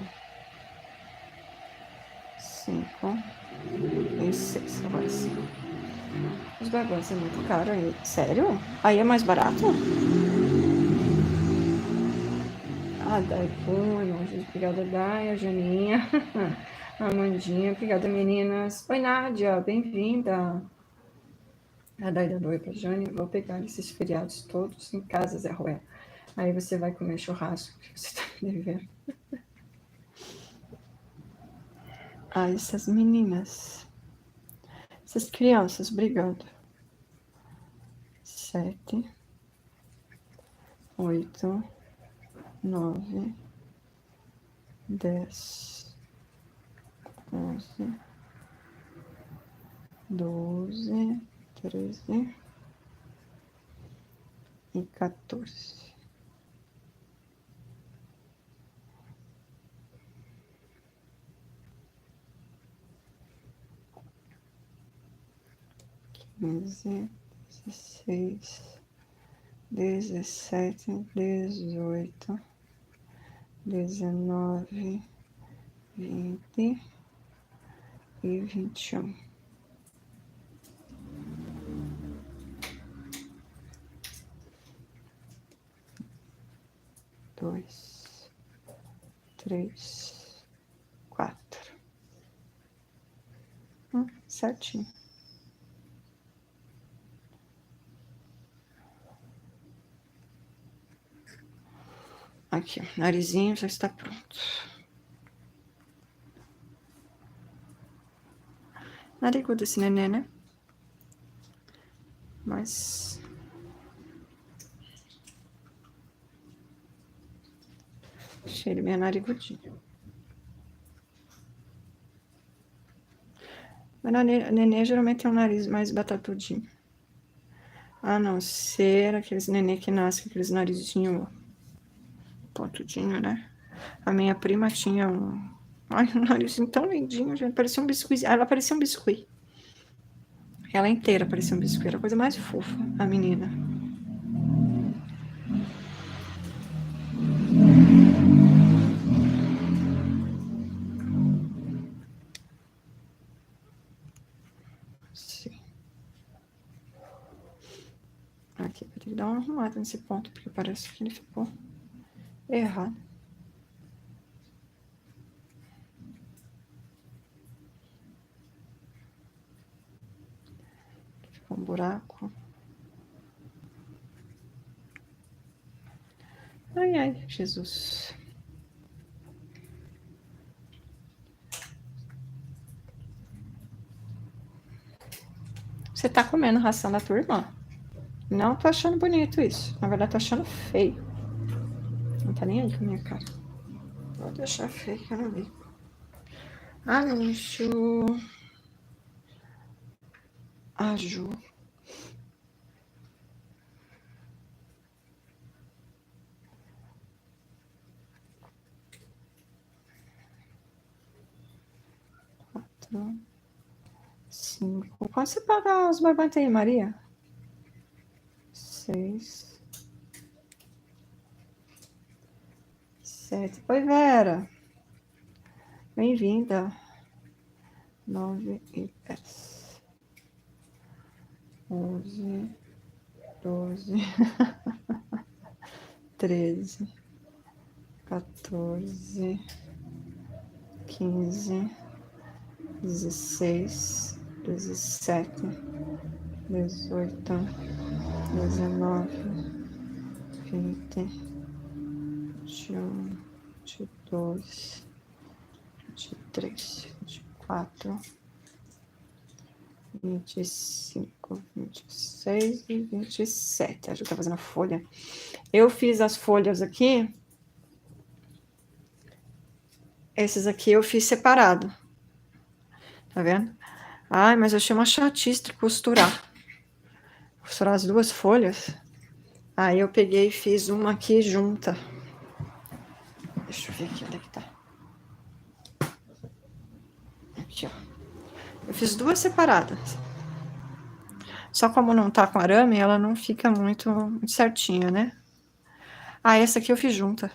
5 e 6. Agora sim. Os barbões é muito caro aí. Sério? Aí é mais barato? Ah, Dai Punho, obrigada, Dai, a Janinha, a Amandinha, obrigada, meninas. Oi, Nádia, bem-vinda. A Dai dando oi pra Jane. Vou pegar esses feriados todos em casa, Zé Rué. Aí você vai comer churrasco, que você tá me devendo. Ah, essas meninas. Essas crianças brigando. 7, 8, 9, 10, 11, 12, 13 e 14. 15, 16, 17, 18, 19, 20 e 21. Dois, 3, 4. Certinho. Aqui, o narizinho já está pronto. Narigudo desse neném, né? Mas... achei ele meio narigudinho. Mas o neném geralmente tem um nariz mais batatudinho. A não ser aqueles neném que nascem com aqueles narizinhos pontudinho, né? A minha prima tinha um narizinho tão lindinho, gente. Parecia um biscuit. Ela parecia um biscuit. Ela inteira parecia um biscuit. Era a coisa mais fofa, a menina. Sim. Aqui, vou ter que dar uma arrumada nesse ponto, porque parece que ele ficou errado. Ficou um buraco. Ai, ai, Jesus. Você tá comendo ração da tua irmã? Não tô achando bonito isso. Na verdade, tô achando feio. Não tá nem aí com a minha cara. Vou deixar feio que eu não vi. Anúncio. A Ju. Quatro. 5. Quanto você paga os barbantes aí, Maria? 6. 7. Oi, Vera. Bem-vinda. 9 e 10. 11, 12, 13, 14, 15, 16, 17, 18, 19, 20, 21, 22, 23, 24, 25, 26 e 27. A Ju tá fazendo a folha. Eu fiz as folhas aqui. Esses aqui eu fiz separado. Tá vendo? Ai, mas eu achei uma chatice de costurar. Costurar as duas folhas. Aí eu peguei e fiz uma aqui junta. Deixa eu ver aqui onde é que tá. Aqui, ó. Eu fiz duas separadas. Só como não tá com arame, ela não fica muito certinha, né? Ah, essa aqui eu fiz junta.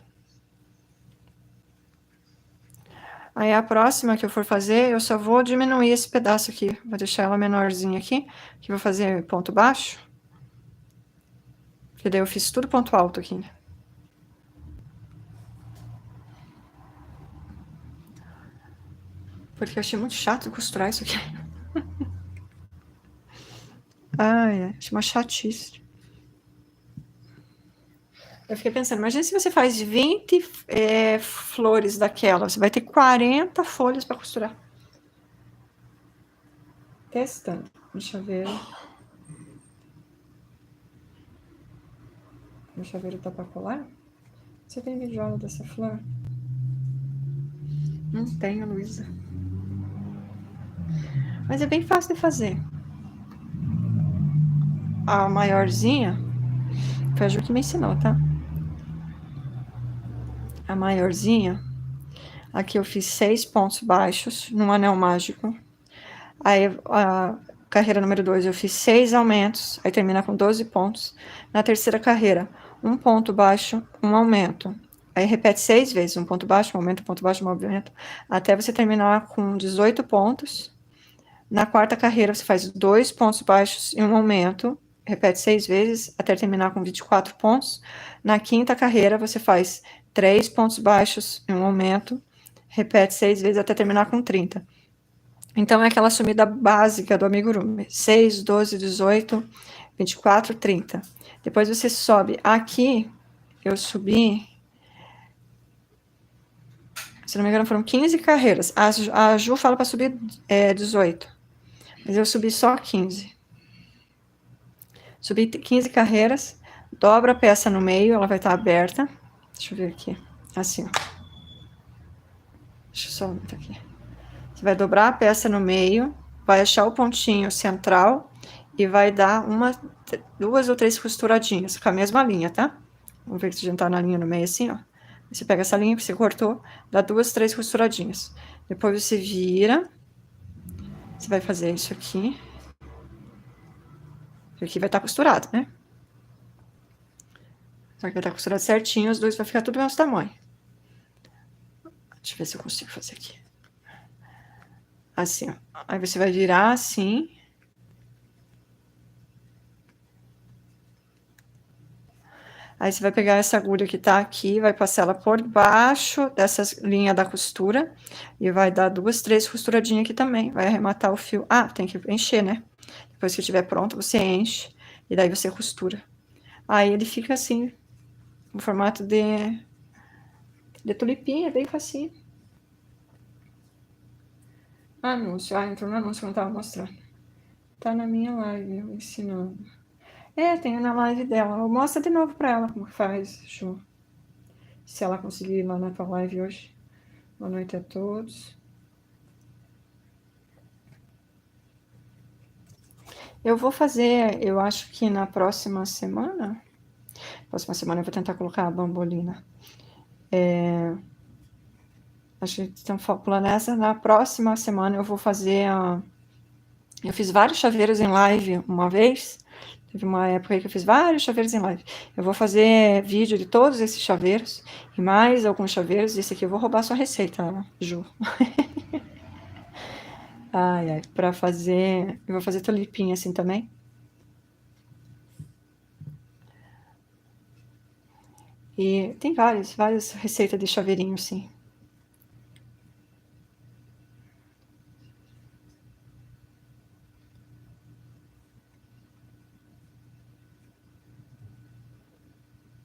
Aí a próxima que eu for fazer, eu só vou diminuir esse pedaço aqui. Vou deixar ela menorzinha aqui, que vou fazer ponto baixo. Porque daí eu fiz tudo ponto alto aqui, né? Porque eu achei muito chato costurar isso aqui. Ai, achei uma chatice. Eu fiquei pensando, imagina se você faz 20 flores daquela, você vai ter 40 folhas para costurar. Testando. Deixa eu ver. Deixa eu ver o para colar. Você tem videoaula dessa flor? Não tenho, Luísa. Mas é bem fácil de fazer. A maiorzinha, foi a Ju que me ensinou, tá? A maiorzinha, aqui eu fiz 6 pontos baixos num anel mágico. Aí a carreira número 2 eu fiz 6 aumentos, aí termina com 12 pontos. Na terceira carreira, um ponto baixo, um aumento. Aí repete 6 vezes, um ponto baixo, um aumento, um ponto baixo, um aumento, até você terminar com 18 pontos. Na quarta carreira, você faz 2 pontos baixos e um aumento, repete 6 vezes, até terminar com 24 pontos. Na quinta carreira, você faz 3 pontos baixos e um aumento, repete 6 vezes até terminar com 30. Então, é aquela sumida básica do amigurumi. 6, 12, 18, 24, 30. Depois você sobe. Aqui, eu subi... Se não me engano, foram 15 carreiras. A Ju fala para subir 18. Mas eu subi só 15. Subi 15 carreiras. Dobra a peça no meio, ela vai estar aberta. Deixa eu ver aqui. Assim, ó. Deixa eu só aumentar aqui. Você vai dobrar a peça no meio, vai achar o pontinho central e vai dar duas ou três costuradinhas com a mesma linha, tá? Vamos ver se a gente tá na linha no meio assim, ó. Você pega essa linha que você cortou, dá 2, 3 costuradinhas. Depois você vira. Você vai fazer isso aqui. Isso aqui vai estar costurado, né? Só que vai estar costurado certinho, os dois vai ficar tudo do mesmo tamanho. Deixa eu ver se eu consigo fazer aqui. Assim, ó. Aí você vai virar assim. Aí você vai pegar essa agulha que tá aqui, vai passar ela por baixo dessa linha da costura e vai dar 2, 3 costuradinhas aqui também. Vai arrematar o fio. Ah, tem que encher, né? Depois que estiver pronto, você enche e daí você costura. Aí ele fica assim, no formato de tulipinha, bem facinho. Anúncio. Ah, entrou no anúncio que eu não tava mostrando. Tá na minha live, eu ensinando. Tem na live dela. Mostra de novo pra ela como faz, Ju. Se ela conseguir ir lá na tua live hoje. Boa noite a todos. Eu vou fazer, eu acho que na próxima semana. Próxima semana eu vou tentar colocar a bambolina. Acho que estão falando essa. Na próxima semana eu vou fazer a. Eu fiz vários chaveiros em live uma vez. Teve uma época aí que eu fiz vários chaveiros em live. Eu vou fazer vídeo de todos esses chaveiros e mais alguns chaveiros. Esse aqui eu vou roubar sua receita, Ju. Ai, pra fazer... Eu vou fazer tulipinha assim também. E tem várias receitas de chaveirinho, sim.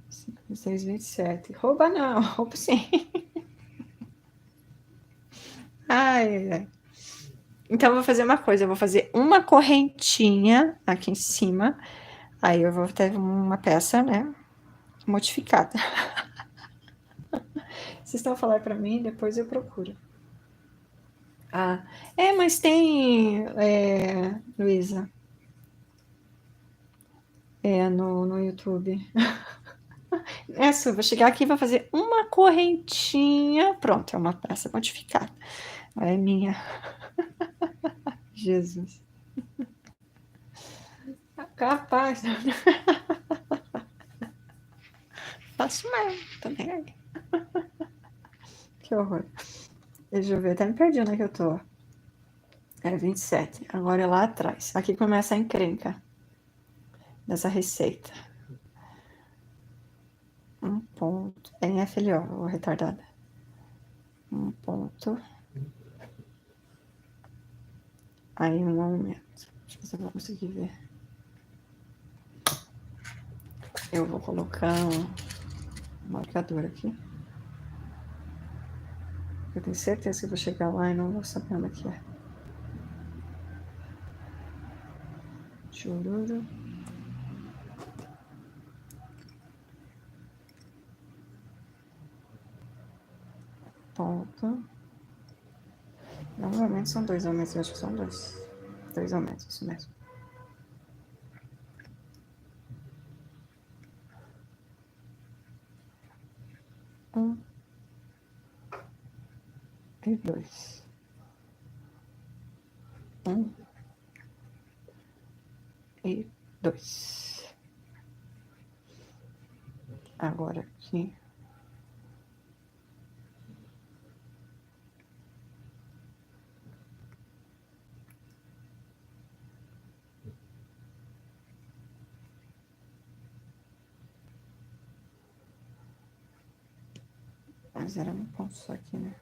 Cinco, 6, 27. Rouba não, rouba sim. Ai. Então, eu vou fazer uma coisa. Eu vou fazer uma correntinha aqui em cima. Aí, eu vou ter uma peça, né? Modificada. Vocês estão falando para mim? Depois eu procuro. Ah, mas tem, Luísa, no YouTube. Essa, vou chegar aqui e vou fazer uma correntinha. Pronto, é uma peça modificada. É minha. Jesus. Capaz. Faço mesmo, também aí. Que horror. Deixa eu ver, até me perdi onde é que eu tô. Era 27. Agora é lá atrás. Aqui começa a encrenca dessa receita. Um ponto. NFLO, retardada. Um ponto. Aí um aumento. Deixa eu ver se eu vou conseguir ver. Eu vou colocar um marcador aqui. Eu tenho certeza que eu vou chegar lá e não vou saber onde que é. Chururu. Ponto. Normalmente são 2 aumentos, eu acho que são 2. 2 aumentos, isso mesmo. Um e 2. Um e 2. Agora aqui. Mas era um ponto só aqui, né?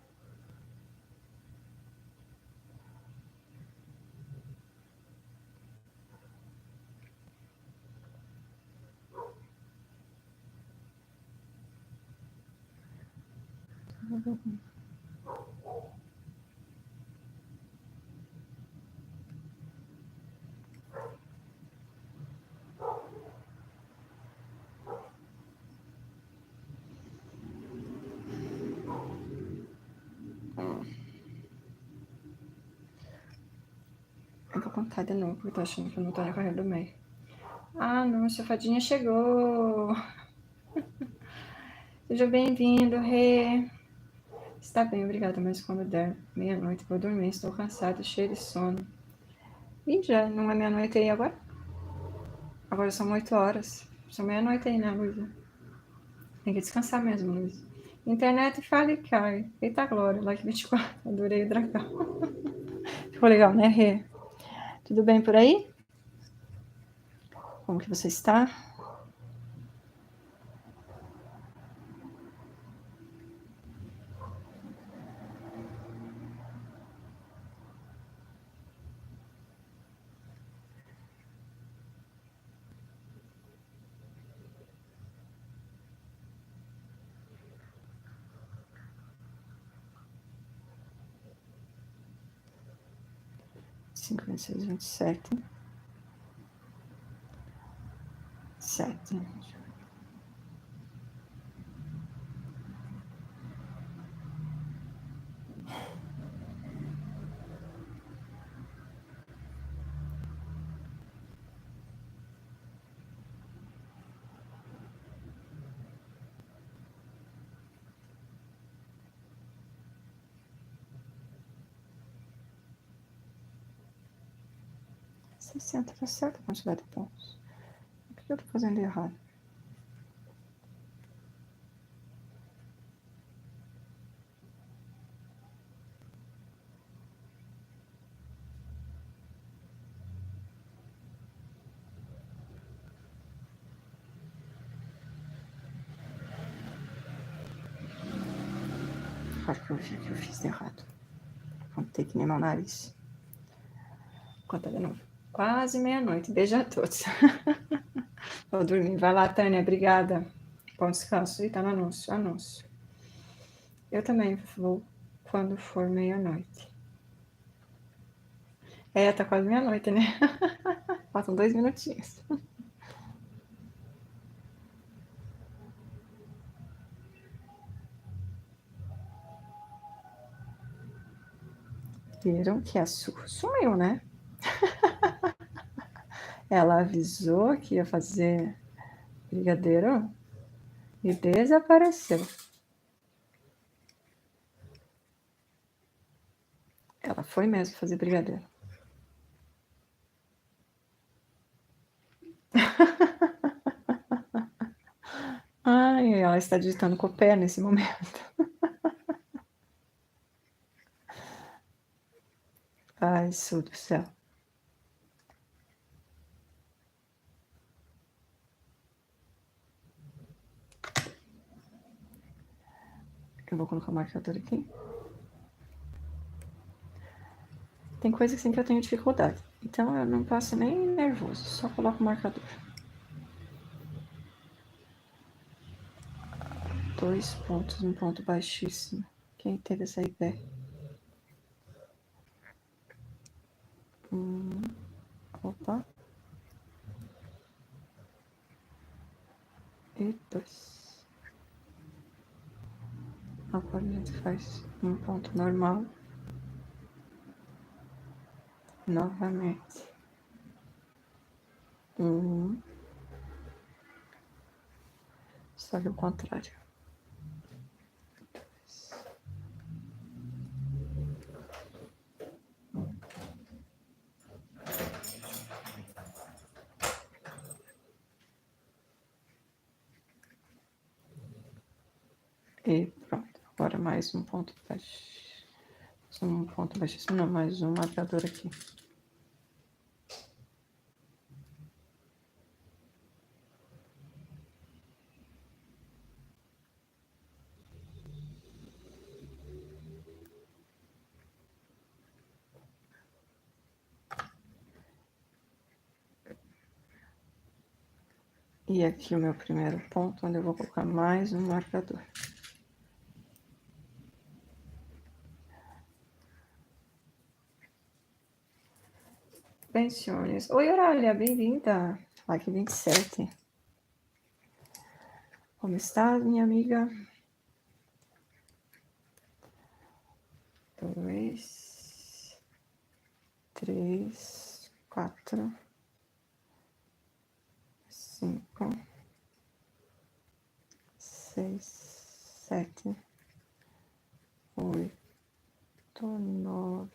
Eu vou contar de novo, porque eu tô achando que eu não tô na carreira do meio. Ah, não, a fadinha chegou. Seja bem-vindo, Rê. Está bem, obrigada, mas quando der meia-noite vou dormir. Estou cansada, cheia de sono. Ih, já não é meia-noite aí agora? Agora são 8 horas. São meia-noite aí, né, Luísa? Tem que descansar mesmo, Luísa. Internet fala e cai. Eita glória, like 24. Adorei o dragão. Ficou legal, né, Rê? Tudo bem por aí? Como que você está? Cinco, 26, 27. 7. 60, tá certa a quantidade de pontos. O que eu tô fazendo de errado? Claro que eu vi que eu fiz de errado. Contei que nem meu nariz. Conta de novo. Quase meia-noite. Beijo a todos. Vou dormir. Vai lá, Tânia. Obrigada. Bom descanso. E tá no anúncio. Anúncio. Eu também vou quando for meia-noite. É, tá quase meia-noite, né? Faltam 2 minutinhos. Viram que a Su sumiu, né? Ela avisou que ia fazer brigadeiro e desapareceu. Ela foi mesmo fazer brigadeiro. Ai, ela está digitando com o pé nesse momento. Ai, Su do céu. Eu vou colocar o marcador aqui. Tem coisa assim que eu tenho dificuldade. Então eu não passo nem nervoso, só coloco o marcador. 2 pontos, um ponto baixíssimo. Quem teve essa ideia? Opa. E 2. Agora a gente faz um ponto normal. Novamente. 1. Só que o contrário. 2. E pronto. Agora mais um ponto baixo. Um ponto baixíssimo, não, mais um marcador aqui. E aqui o meu primeiro ponto, onde eu vou colocar mais um marcador. Bem, senhores. Oi, Aurália, bem-vinda. Like 27. Como está, minha amiga? 2, 3, 4, 5, 6, 7, 8, 9,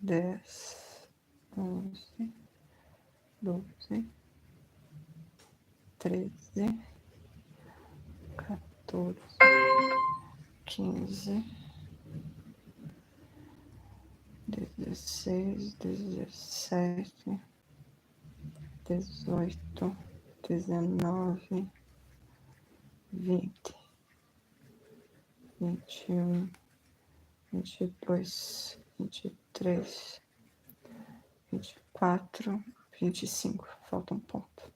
10, 11, 12, 13, 14, 15, 16, 17, 18, 19, 20, 21, 22, 23, 24, 25. Falta um ponto.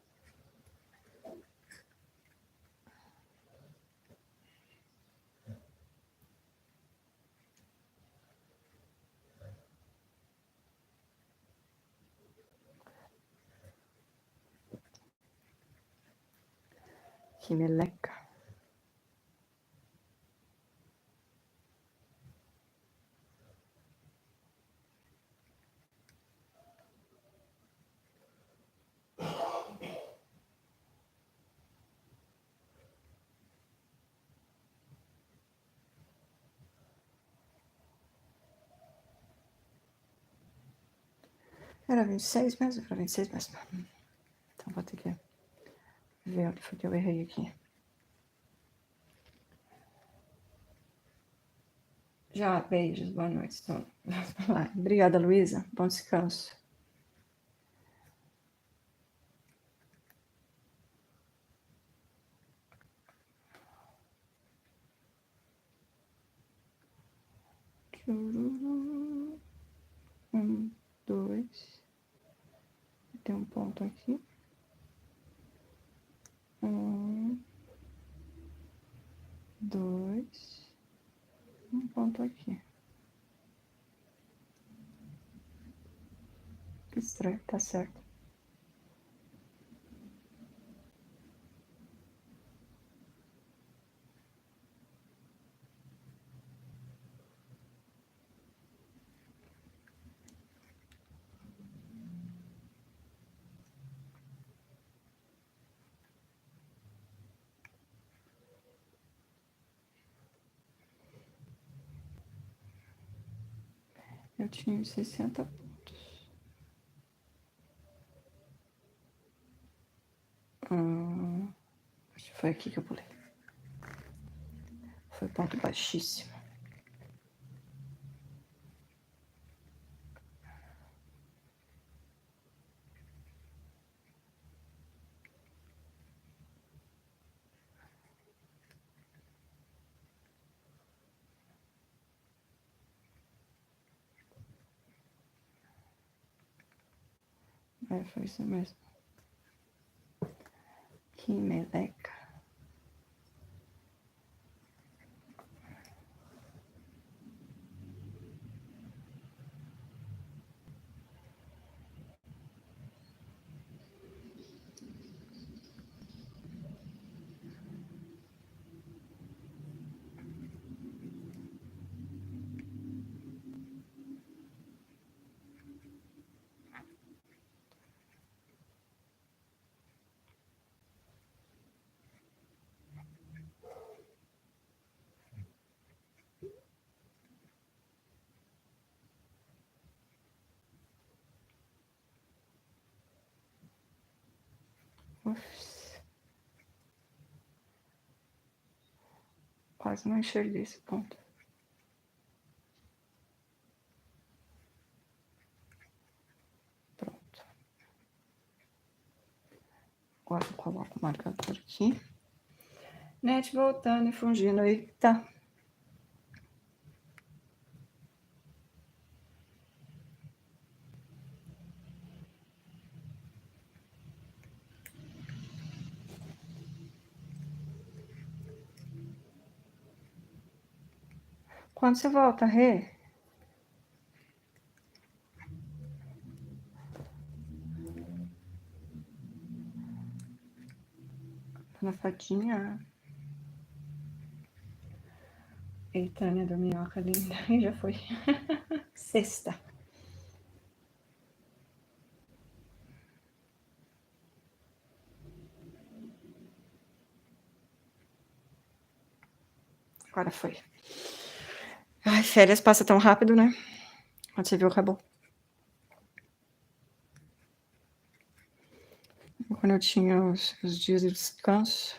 Que meleca. Era 26 mesmo? Era 26 mesmo. Então vou ter que ver onde foi que eu errei aqui. Já, beijos, boa noite. Então, obrigada, Luísa. Bom descanso. Um, dois. Tem um ponto aqui. Um, dois. Um ponto aqui. Que estranho, tá certo. Eu tinha 60 pontos. Acho que foi aqui que eu pulei. Foi ponto baixíssimo. É, foi isso mesmo. Que meleca. Uf, quase não enxerguei esse ponto. Pronto. Agora eu coloco o marcador aqui. Net voltando e fungindo. Eita. Quando você volta, Rê? Na fadinha. Eita, né, da minhoca linda. Já foi. Sexta. Agora foi. Ai, férias passa tão rápido, né? Quando você viu, acabou. Quando eu tinha os dias de descanso.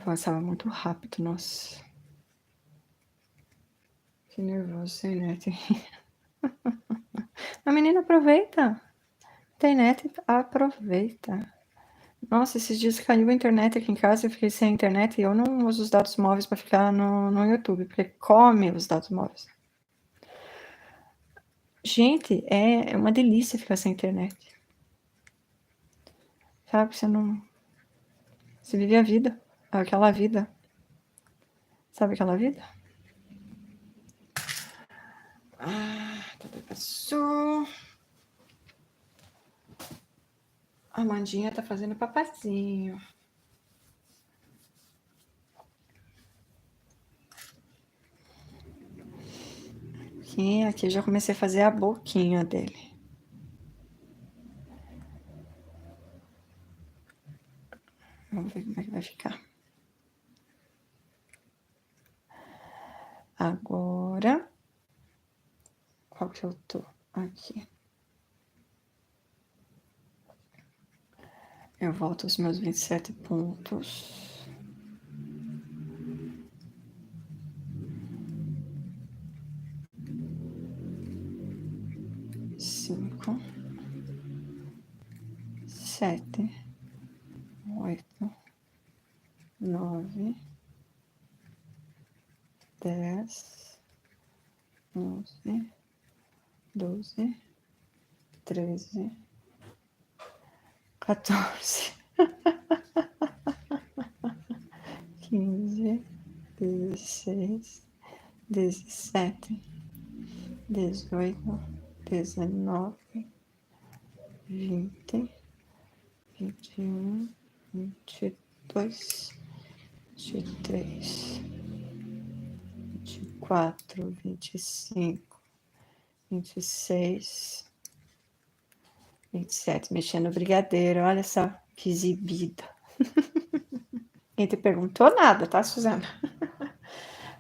Passava muito rápido, nossa. Que nervoso, sem net. A menina aproveita. Tem net, aproveita. Nossa, esses dias caiu a internet aqui em casa, eu fiquei sem internet e eu não uso os dados móveis para ficar no YouTube, porque come os dados móveis. Gente, é uma delícia ficar sem internet. Sabe, você não... Você vive a vida, aquela vida. Sabe aquela vida? Tudo passou. A Amandinha tá fazendo papazinho. Aqui eu já comecei a fazer a boquinha dele. Vamos ver como é que vai ficar. Agora, qual que eu tô? Aqui. Eu volto aos meus 27 pontos. Cinco, 7, 8, 9, 10, 11, 12, 13, 14, 15, 16, 17, 18, 19, 20, 21, 22, 23, 24, 25, 26, 27, mexendo no brigadeiro. Olha só que exibida. Quem te perguntou nada, tá, Suzana?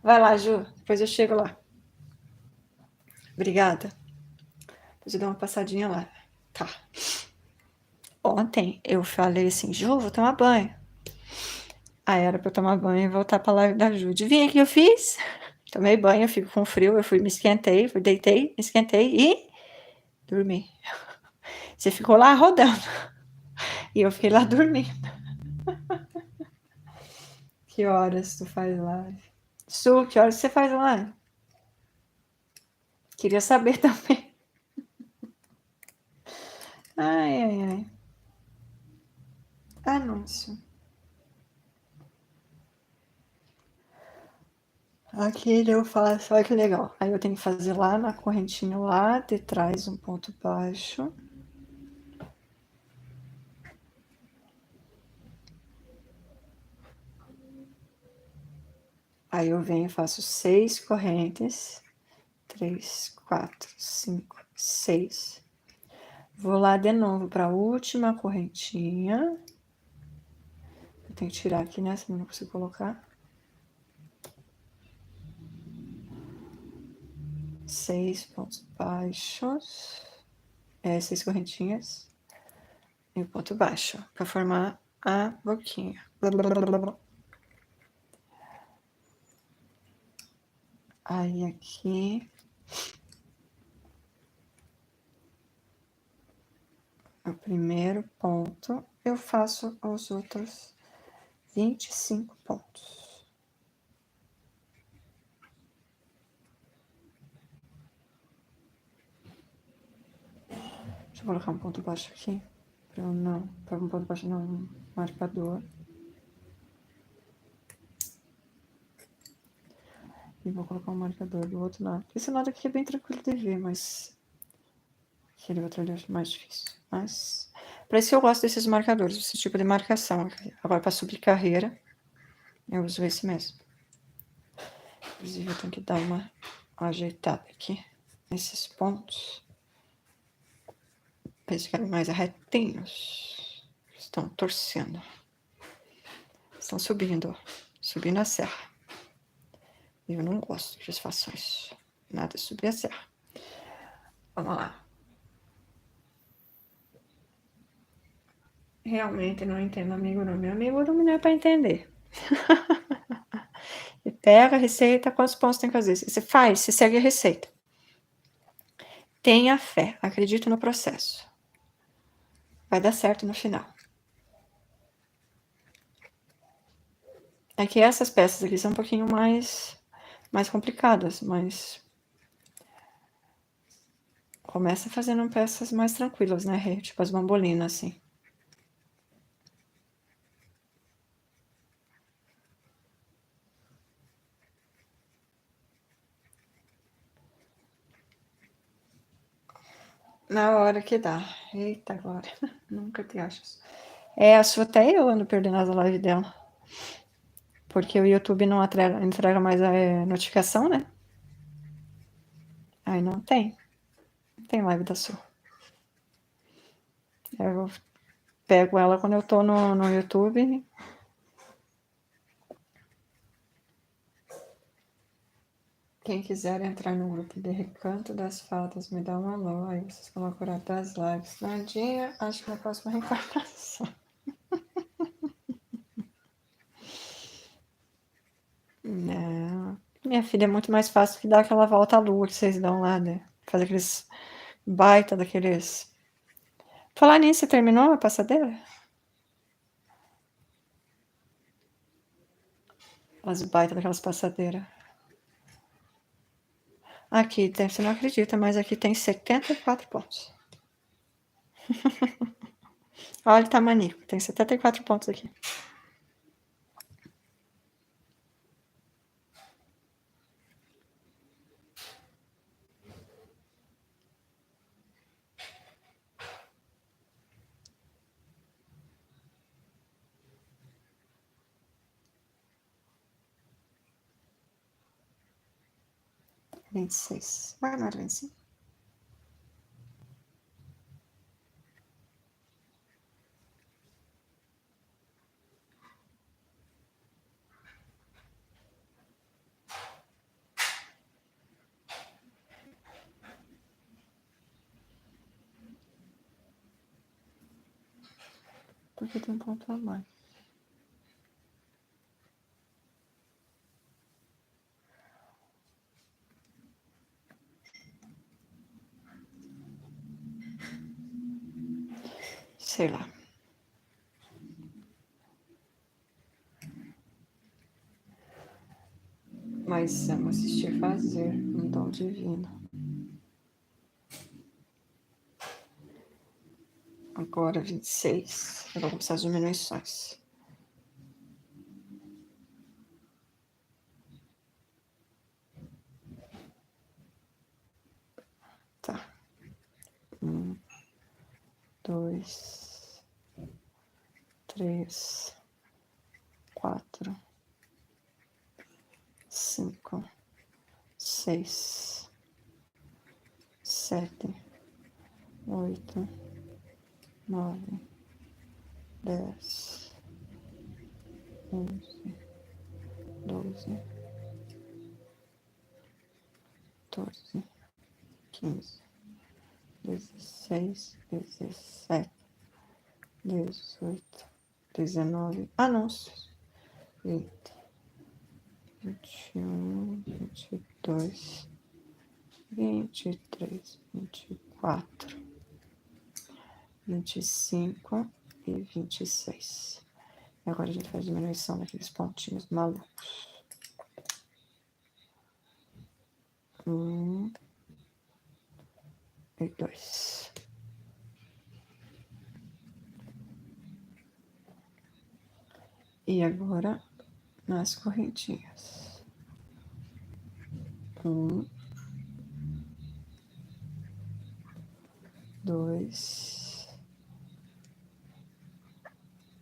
Vai lá, Ju, depois eu chego lá. Obrigada. Depois eu dou uma passadinha lá. Tá. Ontem eu falei assim, Ju, vou tomar banho. Aí era pra eu tomar banho e voltar pra live da Ju. Adivinha o que eu fiz? Tomei banho, eu fico com frio, eu fui, me esquentei, fui, deitei, me esquentei e dormi. Você ficou lá rodando. E eu fiquei lá dormindo. Que horas tu faz live? Su, que horas você faz live? Queria saber também. Ai, ai, ai. Anúncio. Aqui eu faço, olha que legal. Aí eu tenho que fazer lá na correntinha lá de trás um ponto baixo. Aí eu venho e faço 6 correntes. 3, 4, 5, 6. Vou lá de novo para a última correntinha. Eu tenho que tirar aqui, né? Senão não consigo colocar. 6 pontos baixos. 6 correntinhas. E o ponto baixo. Para formar a boquinha. Blá, blá, blá, blá, blá. Aí aqui. O primeiro ponto, eu faço os outros 25 pontos. Deixa eu colocar um ponto baixo aqui. Para eu não. Para um ponto baixo não, um marcador. E vou colocar um marcador do outro lado. Esse lado aqui é bem tranquilo de ver, mas aquele outro ali é mais difícil. Mas para isso eu gosto desses marcadores, esse tipo de marcação. Agora, para subir carreira, eu uso esse mesmo. Inclusive, eu tenho que dar uma ajeitada aqui nesses pontos. Para eles ficarem mais retinhos. Estão torcendo. Estão subindo. Subindo a serra. Eu não gosto que eles façam isso. Nada de subir a serra. Vamos lá. Realmente não entendo amigurumi. Amigurumi não é para entender. Você pega a receita, quantos pontos tem que fazer? Você faz, você segue a receita. Tenha fé, acredite no processo. Vai dar certo no final. É que essas peças aqui são um pouquinho mais complicadas, mas começa fazendo peças mais tranquilas, né, Rê? Tipo as bambolinas, assim. Na hora que dá. Eita, agora. Nunca te achas. A sua até eu ando perdendo as lives dela. Porque o YouTube não entrega mais a notificação, né? Aí não tem. Não tem live da sua. Eu pego ela quando eu tô no YouTube. Quem quiser entrar no grupo de Recanto das Fadas, me dá uma alô. Aí vocês colocam o horário das lives. Nandinha, acho que na próxima reencarnação. Não. Minha filha, é muito mais fácil que dar aquela volta à lua que vocês dão lá, né? Fazer aqueles baita daqueles. Falar nisso, você terminou a passadeira? As baita daquelas passadeiras. Aqui, você não acredita, mas aqui tem 74 pontos. Olha o tamanico, tem 74 pontos aqui. Vinte e seis. Ué, não era 25? Porque tem um ponto a mais. Sei lá. Mas vamos assistir fazer um dom divino. Agora 26. Eu vou começar as diminuições. Tá. 1, 2, 3, 4, 5, 6, 7, 8, 9, 10, 11, 12, 14, 15, 16, 17, 18, 19. Ah, não. 20, 21, 22, 23, 24, 25 e 26. E agora a gente faz diminuição daqueles pontinhos malucos. 1 e 2. E agora nas correntinhas. 1, 2,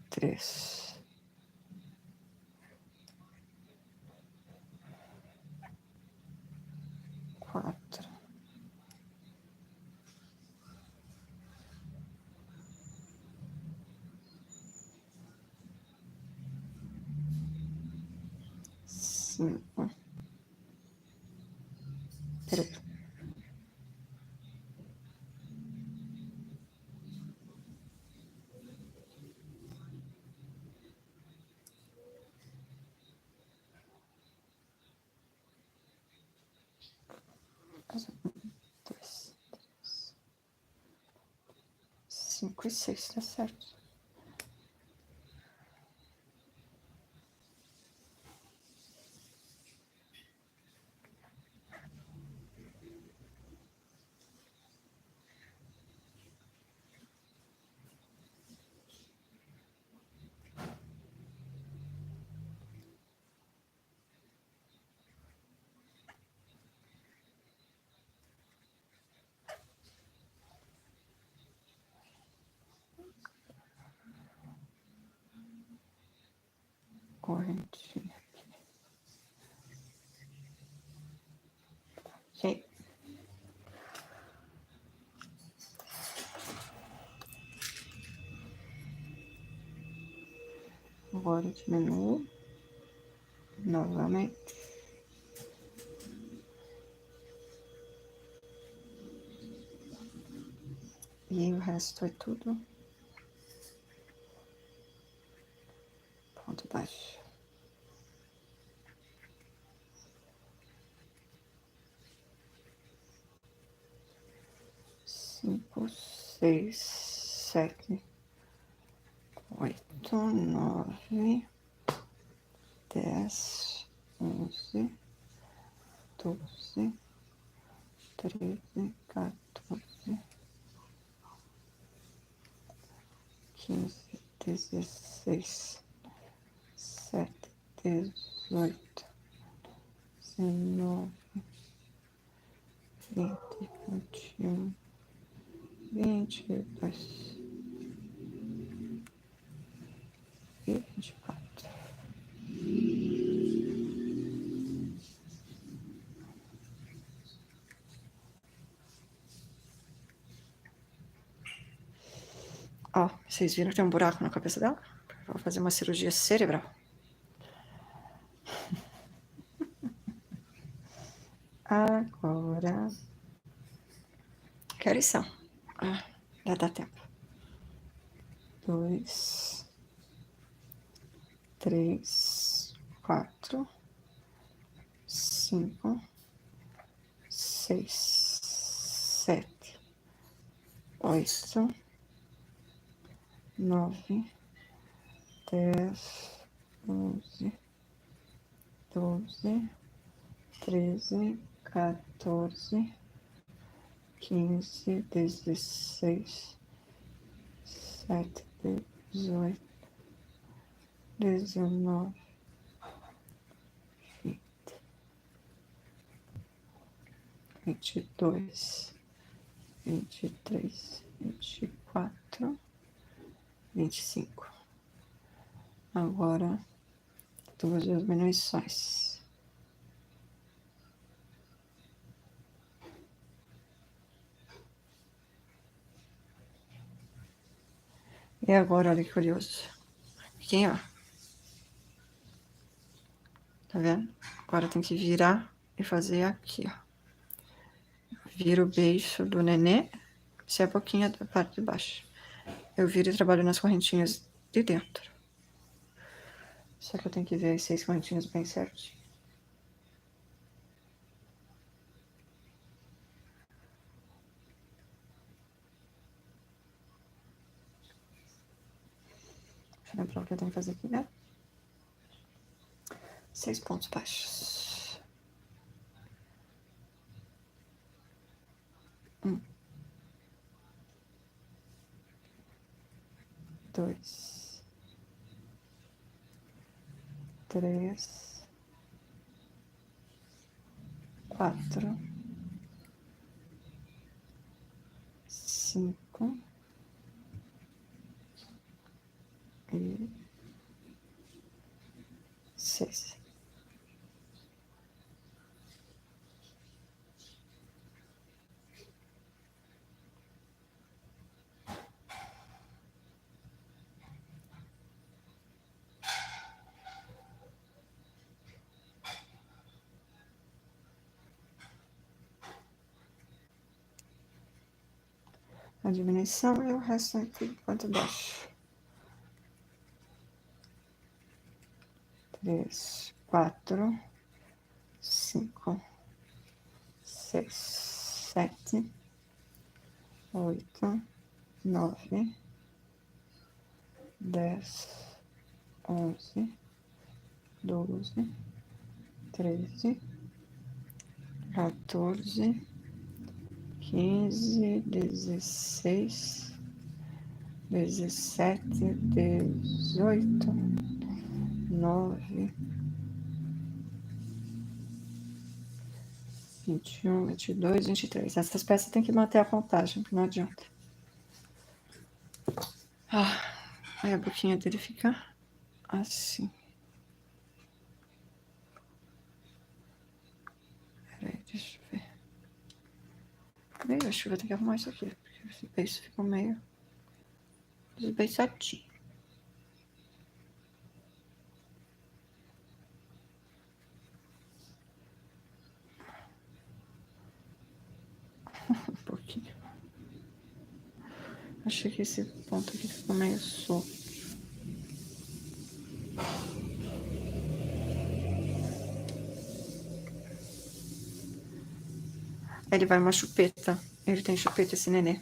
3. 4. 5. Peraí. Dois, 5 e 6, tá certo. Correntinha aqui. Ok. Agora diminuo novamente. E o resto é tudo ponto baixo. 5, 6, 7, 8, 9, 10, 11, 12, 13, 14, 15, 16, 17, 18, 19, 20, 21, 22 e 24. Ó, vocês viram que tem um buraco na cabeça dela? Vou fazer uma cirurgia cerebral. Agora... Que horas são? Ah, já dá tempo. 2, 3, 4, 5, 6, 7, 8, 9, 10, 11, 12, 13, 14, 15, 16, 17, 18, 19, 20, 22, 23, 24, 25. Agora, duas diminuições. E agora, olha que curioso. Aqui, ó. Tá vendo? Agora tem que virar e fazer aqui, ó. Viro o beiço do nenê. Se é a boquinha da parte de baixo. Eu viro e trabalho nas correntinhas de dentro. Só que eu tenho que ver as 6 correntinhas bem certinho. Deixa eu lembrar o que eu tenho que fazer aqui, né? 6 pontos baixos. 1, 2, 3, 4, 5 e 6. A diminuição e o resto é tudo quanto baixo. 3, 4, 5, 6, 7, 8, 9, 10, 11, 12, 13, 14, 15, 16, 17, 18, 9, 21, 22, 23. Essas peças tem que manter a contagem, porque não adianta. Aí a boquinha dele fica assim. Peraí, deixa eu ver. Meio, acho que vou ter que arrumar isso aqui, porque esse beiço ficou meio desbeiçadinho. Um pouquinho. Achei que esse ponto aqui ficou meio solto. Ele vai uma chupeta. Ele tem chupeta, esse nenê.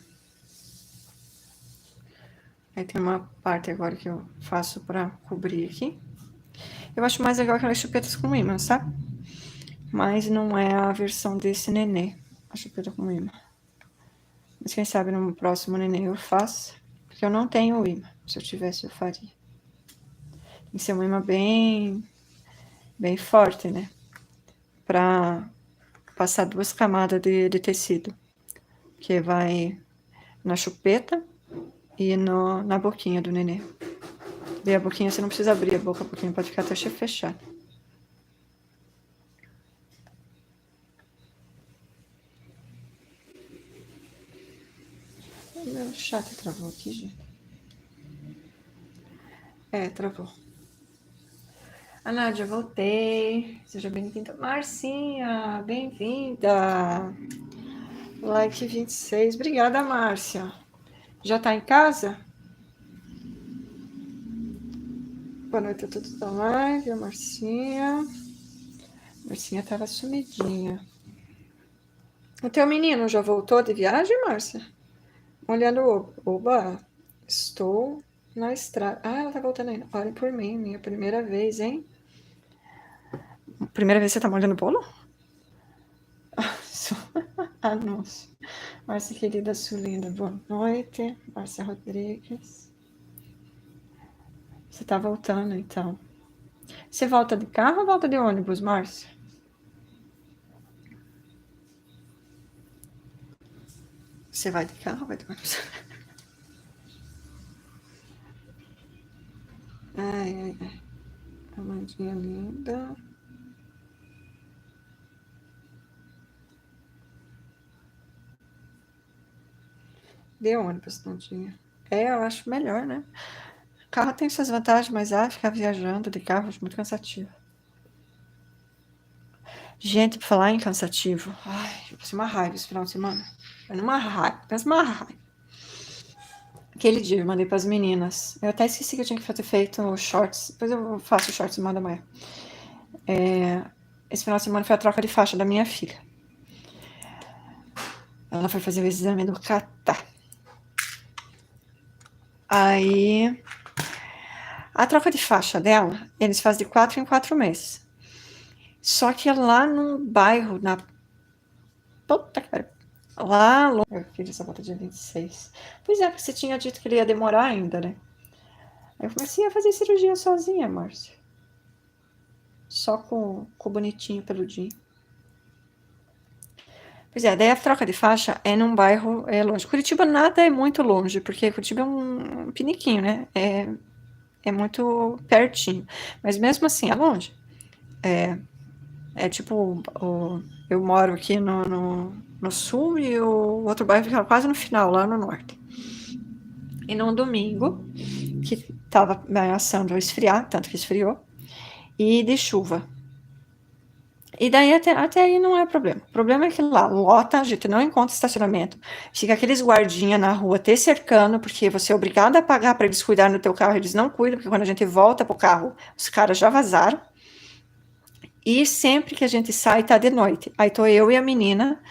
Aí tem uma parte agora que eu faço pra cobrir aqui. Eu acho mais legal aquelas chupetas com imã, sabe? Mas não é a versão desse nenê. a chupeta com imã. Mas quem sabe no próximo neném eu faço, porque eu não tenho imã. Se eu tivesse, eu faria. Tem que ser um imã bem forte, né? Pra passar 2 camadas de tecido. Que vai na chupeta e na boquinha do neném. E a boquinha você não precisa abrir a boca, a boquinha pode ficar até fechada. Meu chat travou aqui, gente. Travou. A Nádia, voltei. Seja bem-vinda. Marcinha, bem-vinda. Like 26. Obrigada, Márcia. Já tá em casa? Boa noite a todos da live. A Marcinha. Marcinha tava sumidinha. O teu menino já voltou de viagem, Márcia? Olhando, oba, estou na estrada. Ah, ela tá voltando ainda. Olhem por mim, minha primeira vez, hein? Primeira vez que você tá molhando bolo? Ah, nossa. Márcia, querida Sulinda, boa noite. Márcia Rodrigues. Você tá voltando, então. Você volta de carro ou volta de ônibus, Márcia? Você vai de carro ou vai de ônibus? Ai. Amandinha linda. De ônibus, Nandinha. Eu acho melhor, né? Carro tem suas vantagens, mas ficar viajando de carro é muito cansativo. Gente, pra falar em cansativo, eu passei uma raiva esse final de semana. Uma raiva. Aquele dia eu mandei pras meninas. Eu até esqueci que eu tinha que ter feito shorts. Depois eu faço shorts e mando amanhã. Esse final de semana foi a troca de faixa da minha filha. Ela foi fazer o exame do catar. Aí, a troca de faixa dela, eles fazem de 4 em 4 meses. Só que lá no bairro, na... Puta que pariu. Lá longe... Eu fiz essa volta dia 26. Pois é, porque você tinha dito que ele ia demorar ainda, né? Aí eu comecei a fazer cirurgia sozinha, Márcia. Só com o bonitinho peludinho. Pois é, daí a troca de faixa é num bairro longe. Curitiba nada é muito longe, porque Curitiba é um piniquinho, né? É muito pertinho. Mas mesmo assim, é longe. Tipo, eu moro aqui no sul e o outro bairro fica quase no final, lá no norte. E num domingo, que tava ameaçando esfriar, tanto que esfriou, e de chuva. E daí até aí não é problema. O problema é que lá lota, a gente não encontra estacionamento. Fica aqueles guardinha na rua te cercando, porque você é obrigado a pagar para eles cuidarem do teu carro, eles não cuidam, porque quando a gente volta pro carro, os caras já vazaram. E sempre que a gente sai, tá de noite. Aí tô eu e a menina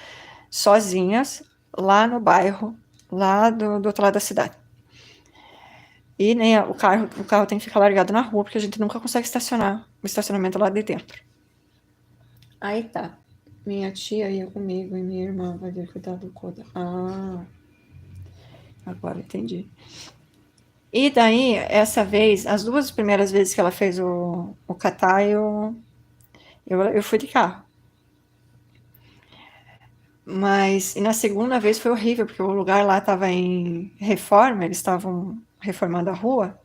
sozinhas lá no bairro, lá do outro lado da cidade. E nem o carro tem que ficar largado na rua, porque a gente nunca consegue estacionar o estacionamento lá de dentro. Aí tá. Minha tia ia comigo e minha irmã vai vir cuidar do Koda. Agora entendi. E daí, essa vez, as 2 primeiras vezes que ela fez o catar, eu fui de carro. Mas, e na segunda vez foi horrível, porque o lugar lá estava em reforma, eles estavam reformando a rua.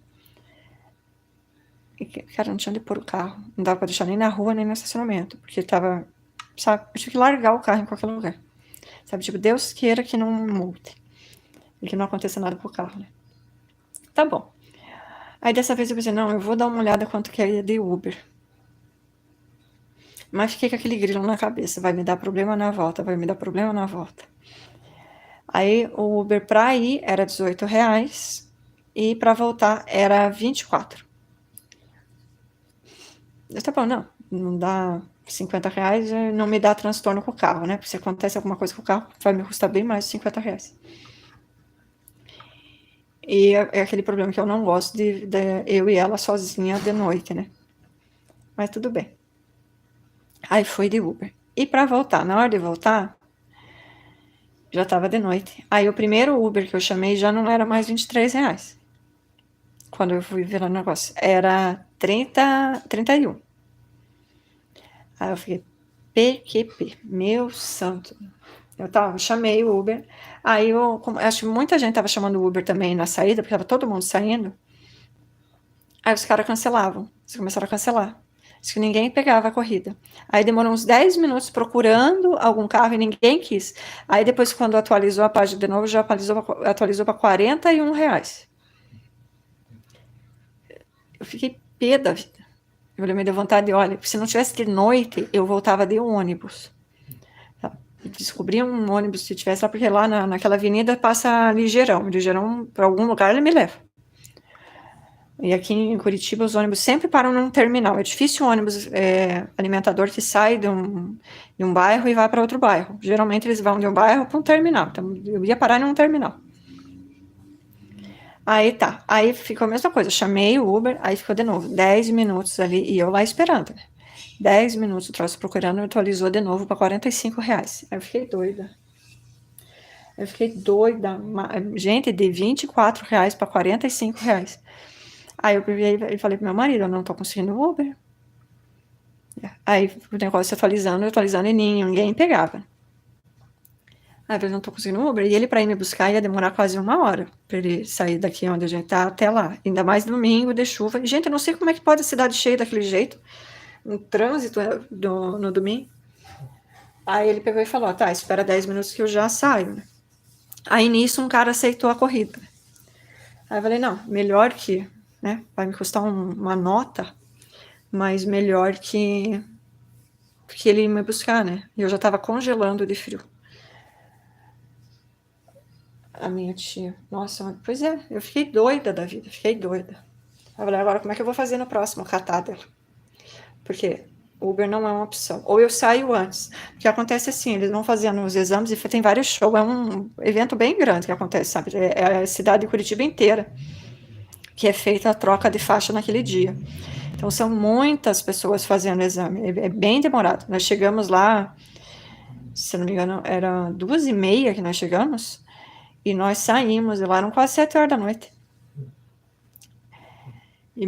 E, cara, não tinha onde pôr o carro. Não dava pra deixar nem na rua, nem no estacionamento. Porque tava, sabe, eu tive que largar o carro em qualquer lugar. Sabe, tipo, Deus queira que não multe. E que não aconteça nada com o carro, né? Tá bom. Aí dessa vez eu pensei, não, eu vou dar uma olhada quanto que é de Uber. Mas fiquei com aquele grilo na cabeça, vai me dar problema na volta, vai me dar problema na volta. Aí o Uber pra ir era R$18 e pra voltar era 24. Eu tá bom, não dá R$50, não me dá transtorno com o carro, né? Porque se acontece alguma coisa com o carro, vai me custar bem mais de R$50. E é aquele problema que eu não gosto de eu e ela sozinha de noite, né? Mas tudo bem. Aí foi de Uber. E para voltar, na hora de voltar, Já estava de noite. Aí o primeiro Uber que eu chamei já não era mais R$ 23. Quando eu fui ver o negócio. Era 31. Aí eu fiquei, PQP, meu santo. Chamei o Uber. Aí acho que muita gente tava chamando o Uber também na saída, porque tava todo mundo saindo. Aí os caras cancelavam. Eles começaram a cancelar. Diz que ninguém pegava a corrida. Aí demorou uns 10 minutos procurando algum carro e ninguém quis. Aí depois, quando atualizou a página de novo, já atualizou para R$ 41. Eu fiquei pé da vida. Eu me deu vontade de, olha, se não tivesse de noite, eu voltava de ônibus. Descobri um ônibus se tivesse lá, porque lá naquela avenida passa ligeirão. Ligeirão, para algum lugar, ele me leva. E aqui em Curitiba, os ônibus sempre param num terminal. É difícil um ônibus alimentador que sai de um bairro e vai para outro bairro. Geralmente eles vão de um bairro para um terminal. Então, eu ia parar num terminal. Aí tá. Aí ficou a mesma coisa. Chamei o Uber, aí ficou de novo 10 minutos ali e eu lá esperando. 10 minutos o troço procurando, atualizou de novo para R$ 45. Aí eu fiquei doida. Gente, de R$ 24 para R$ 45. Aí eu peguei e falei pro meu marido, eu não tô conseguindo Uber. Aí o negócio atualizando e ninguém pegava. Aí eu falei, não tô conseguindo Uber. E ele, pra ir me buscar, ia demorar quase 1 hora pra ele sair daqui onde a gente tá até lá. Ainda mais domingo, de chuva. Gente, eu não sei como é que pode a cidade cheia daquele jeito. Um trânsito no domingo. Aí ele pegou e falou, tá, espera 10 minutos que eu já saio, né? Aí nisso um cara aceitou a corrida. Aí eu falei, não, melhor que, né, vai me custar uma nota, mas melhor que ele ia me buscar, né? E eu já tava congelando de frio. A minha tia, nossa, pois é, eu fiquei doida da vida, fiquei doida. Eu falei, agora como é que eu vou fazer no próximo catar dela? Porque Uber não é uma opção. Ou eu saio antes. O que acontece assim, eles vão fazendo os exames e tem vários shows, é um evento bem grande que acontece, sabe? É a cidade de Curitiba inteira que é feita a troca de faixa naquele dia. Então são muitas pessoas fazendo o exame, é bem demorado. Nós chegamos lá, se não me engano, era 2h30 que nós chegamos, e nós saímos, e lá eram quase 7 horas da noite.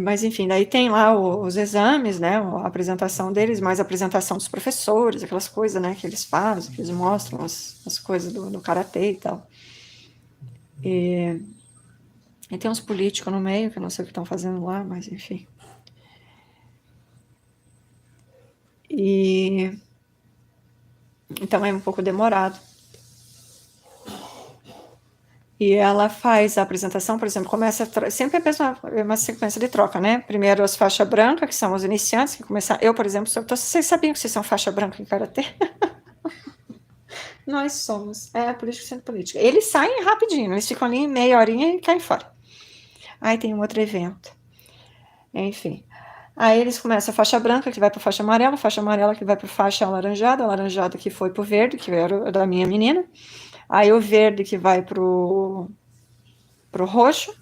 Mas enfim, daí tem lá os exames, né, a apresentação deles, mais a apresentação dos professores, aquelas coisas, né, que eles fazem, que eles mostram as coisas do karatê e tal. E tem uns políticos no meio, que eu não sei o que estão fazendo lá, mas enfim. Então é um pouco demorado. E ela faz a apresentação, por exemplo, começa sempre uma sequência de troca, né? Primeiro as faixas brancas, que são os iniciantes, que começam. Eu, por exemplo, vocês sabiam que vocês são faixa branca em karatê? Nós somos. É, político sendo político. Eles saem rapidinho, eles ficam ali meia horinha e caem fora. Aí tem um outro evento. Enfim. Aí eles começam a faixa branca, que vai para faixa amarela que vai para faixa alaranjada, a alaranjada que foi para o verde, que era da minha menina. Aí o verde que vai pro roxo,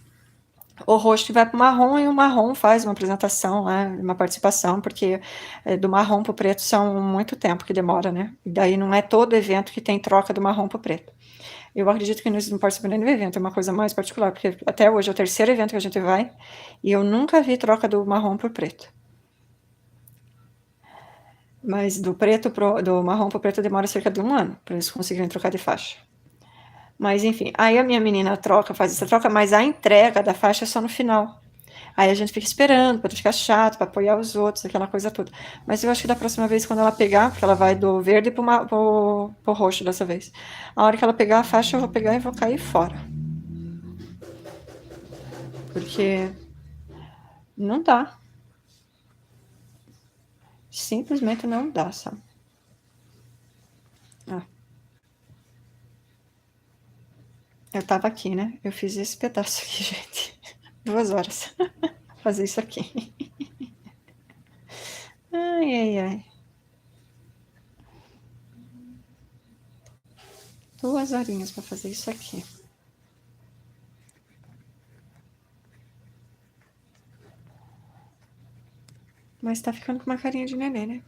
o roxo que vai para o marrom, e o marrom faz uma apresentação, né, uma participação, porque do marrom para o preto são muito tempo que demora, né? E daí não é todo evento que tem troca do marrom para o preto. Eu acredito que não participa nem do evento, é uma coisa mais particular, porque até hoje é o terceiro evento que a gente vai, e eu nunca vi troca do marrom para o preto. Mas do marrom para o preto demora cerca de 1 ano, para eles conseguirem trocar de faixa. Mas enfim, aí a minha menina faz essa troca, mas a entrega da faixa é só no final. Aí a gente fica esperando, para ficar chato, para apoiar os outros, aquela coisa toda. Mas eu acho que da próxima vez, quando ela pegar, porque ela vai do verde pro roxo dessa vez. A hora que ela pegar a faixa, eu vou pegar e vou cair fora. Porque não dá. Simplesmente não dá, sabe? Ah, eu tava aqui, né? Eu fiz esse pedaço aqui, gente. 2 horas. Fazer isso aqui. Ai, ai, ai. 2 horinhas para fazer isso aqui. Mas tá ficando com uma carinha de neném, né?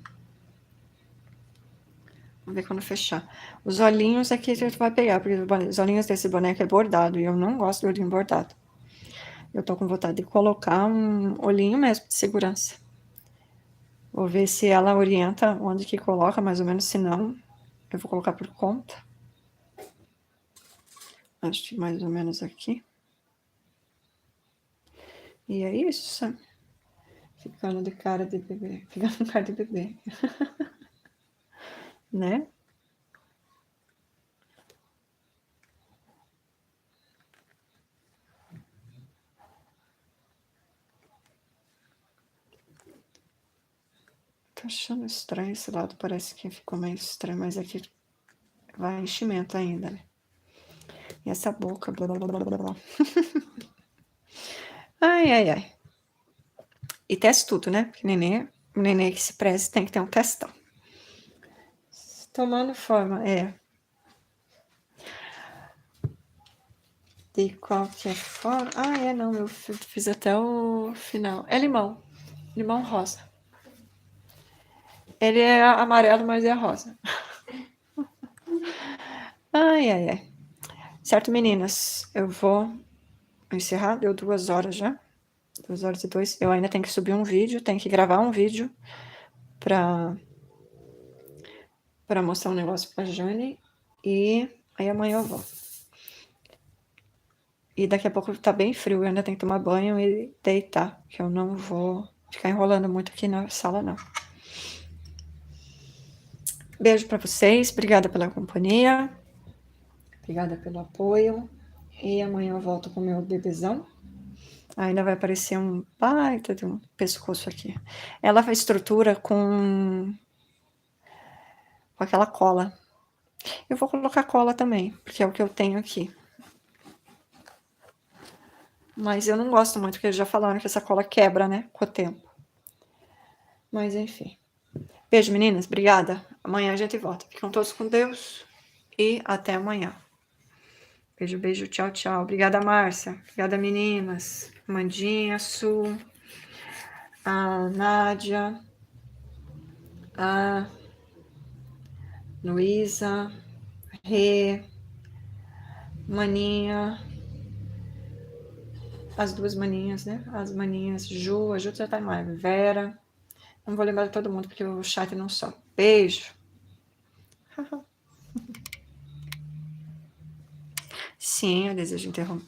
Vamos ver quando fechar. Os olhinhos é que a gente vai pegar, porque os olhinhos desse boneco é bordado, e eu não gosto de olhinho bordado. Eu tô com vontade de colocar um olhinho mesmo, de segurança. Vou ver se ela orienta onde que coloca, mais ou menos, se não, eu vou colocar por conta. Acho que mais ou menos aqui. E é isso. Ficando de cara de bebê. Ficando com cara de bebê. Né? Tô achando estranho esse lado. Parece que ficou meio estranho, mas aqui vai enchimento ainda, né? E essa boca, blá, blá, blá, blá, blá. Ai, ai, ai. E teste tudo, né? Porque o nenê que se preze tem que ter um testão. Tomando forma, é. De qualquer forma. Ah, é, não, eu fiz até o final. É limão. Limão rosa. Ele é amarelo, mas é rosa. Ai, ai, ai. Certo, meninas? Eu vou encerrar. Deu 2 horas já. 2h02. Eu ainda tenho que subir um vídeo, tenho que gravar um vídeo pra mostrar um negócio pra Jane. E aí amanhã eu vou. E daqui a pouco tá bem frio, eu ainda tenho que tomar banho e deitar, que eu não vou ficar enrolando muito aqui na sala, não. Beijo pra vocês, obrigada pela companhia, obrigada pelo apoio. E amanhã eu volto com o meu bebezão. Ainda vai aparecer um baita de um pescoço aqui. Ela faz estrutura com aquela cola. Eu vou colocar cola também, porque é o que eu tenho aqui. Mas eu não gosto muito, porque eles já falaram que essa cola quebra, né, com o tempo. Mas enfim. Beijo, meninas. Obrigada. Amanhã a gente volta. Ficam todos com Deus e até amanhã. Beijo, beijo. Tchau, tchau. Obrigada, Márcia. Obrigada, meninas. Mandinha, Su, a Nádia, a Luísa, Rê, Maninha, as duas maninhas, né? As maninhas Ju, a Ju já tá mais, Vera. Não vou lembrar de todo mundo porque o chat não sobe. Beijo. Sim, eu desejo interromper.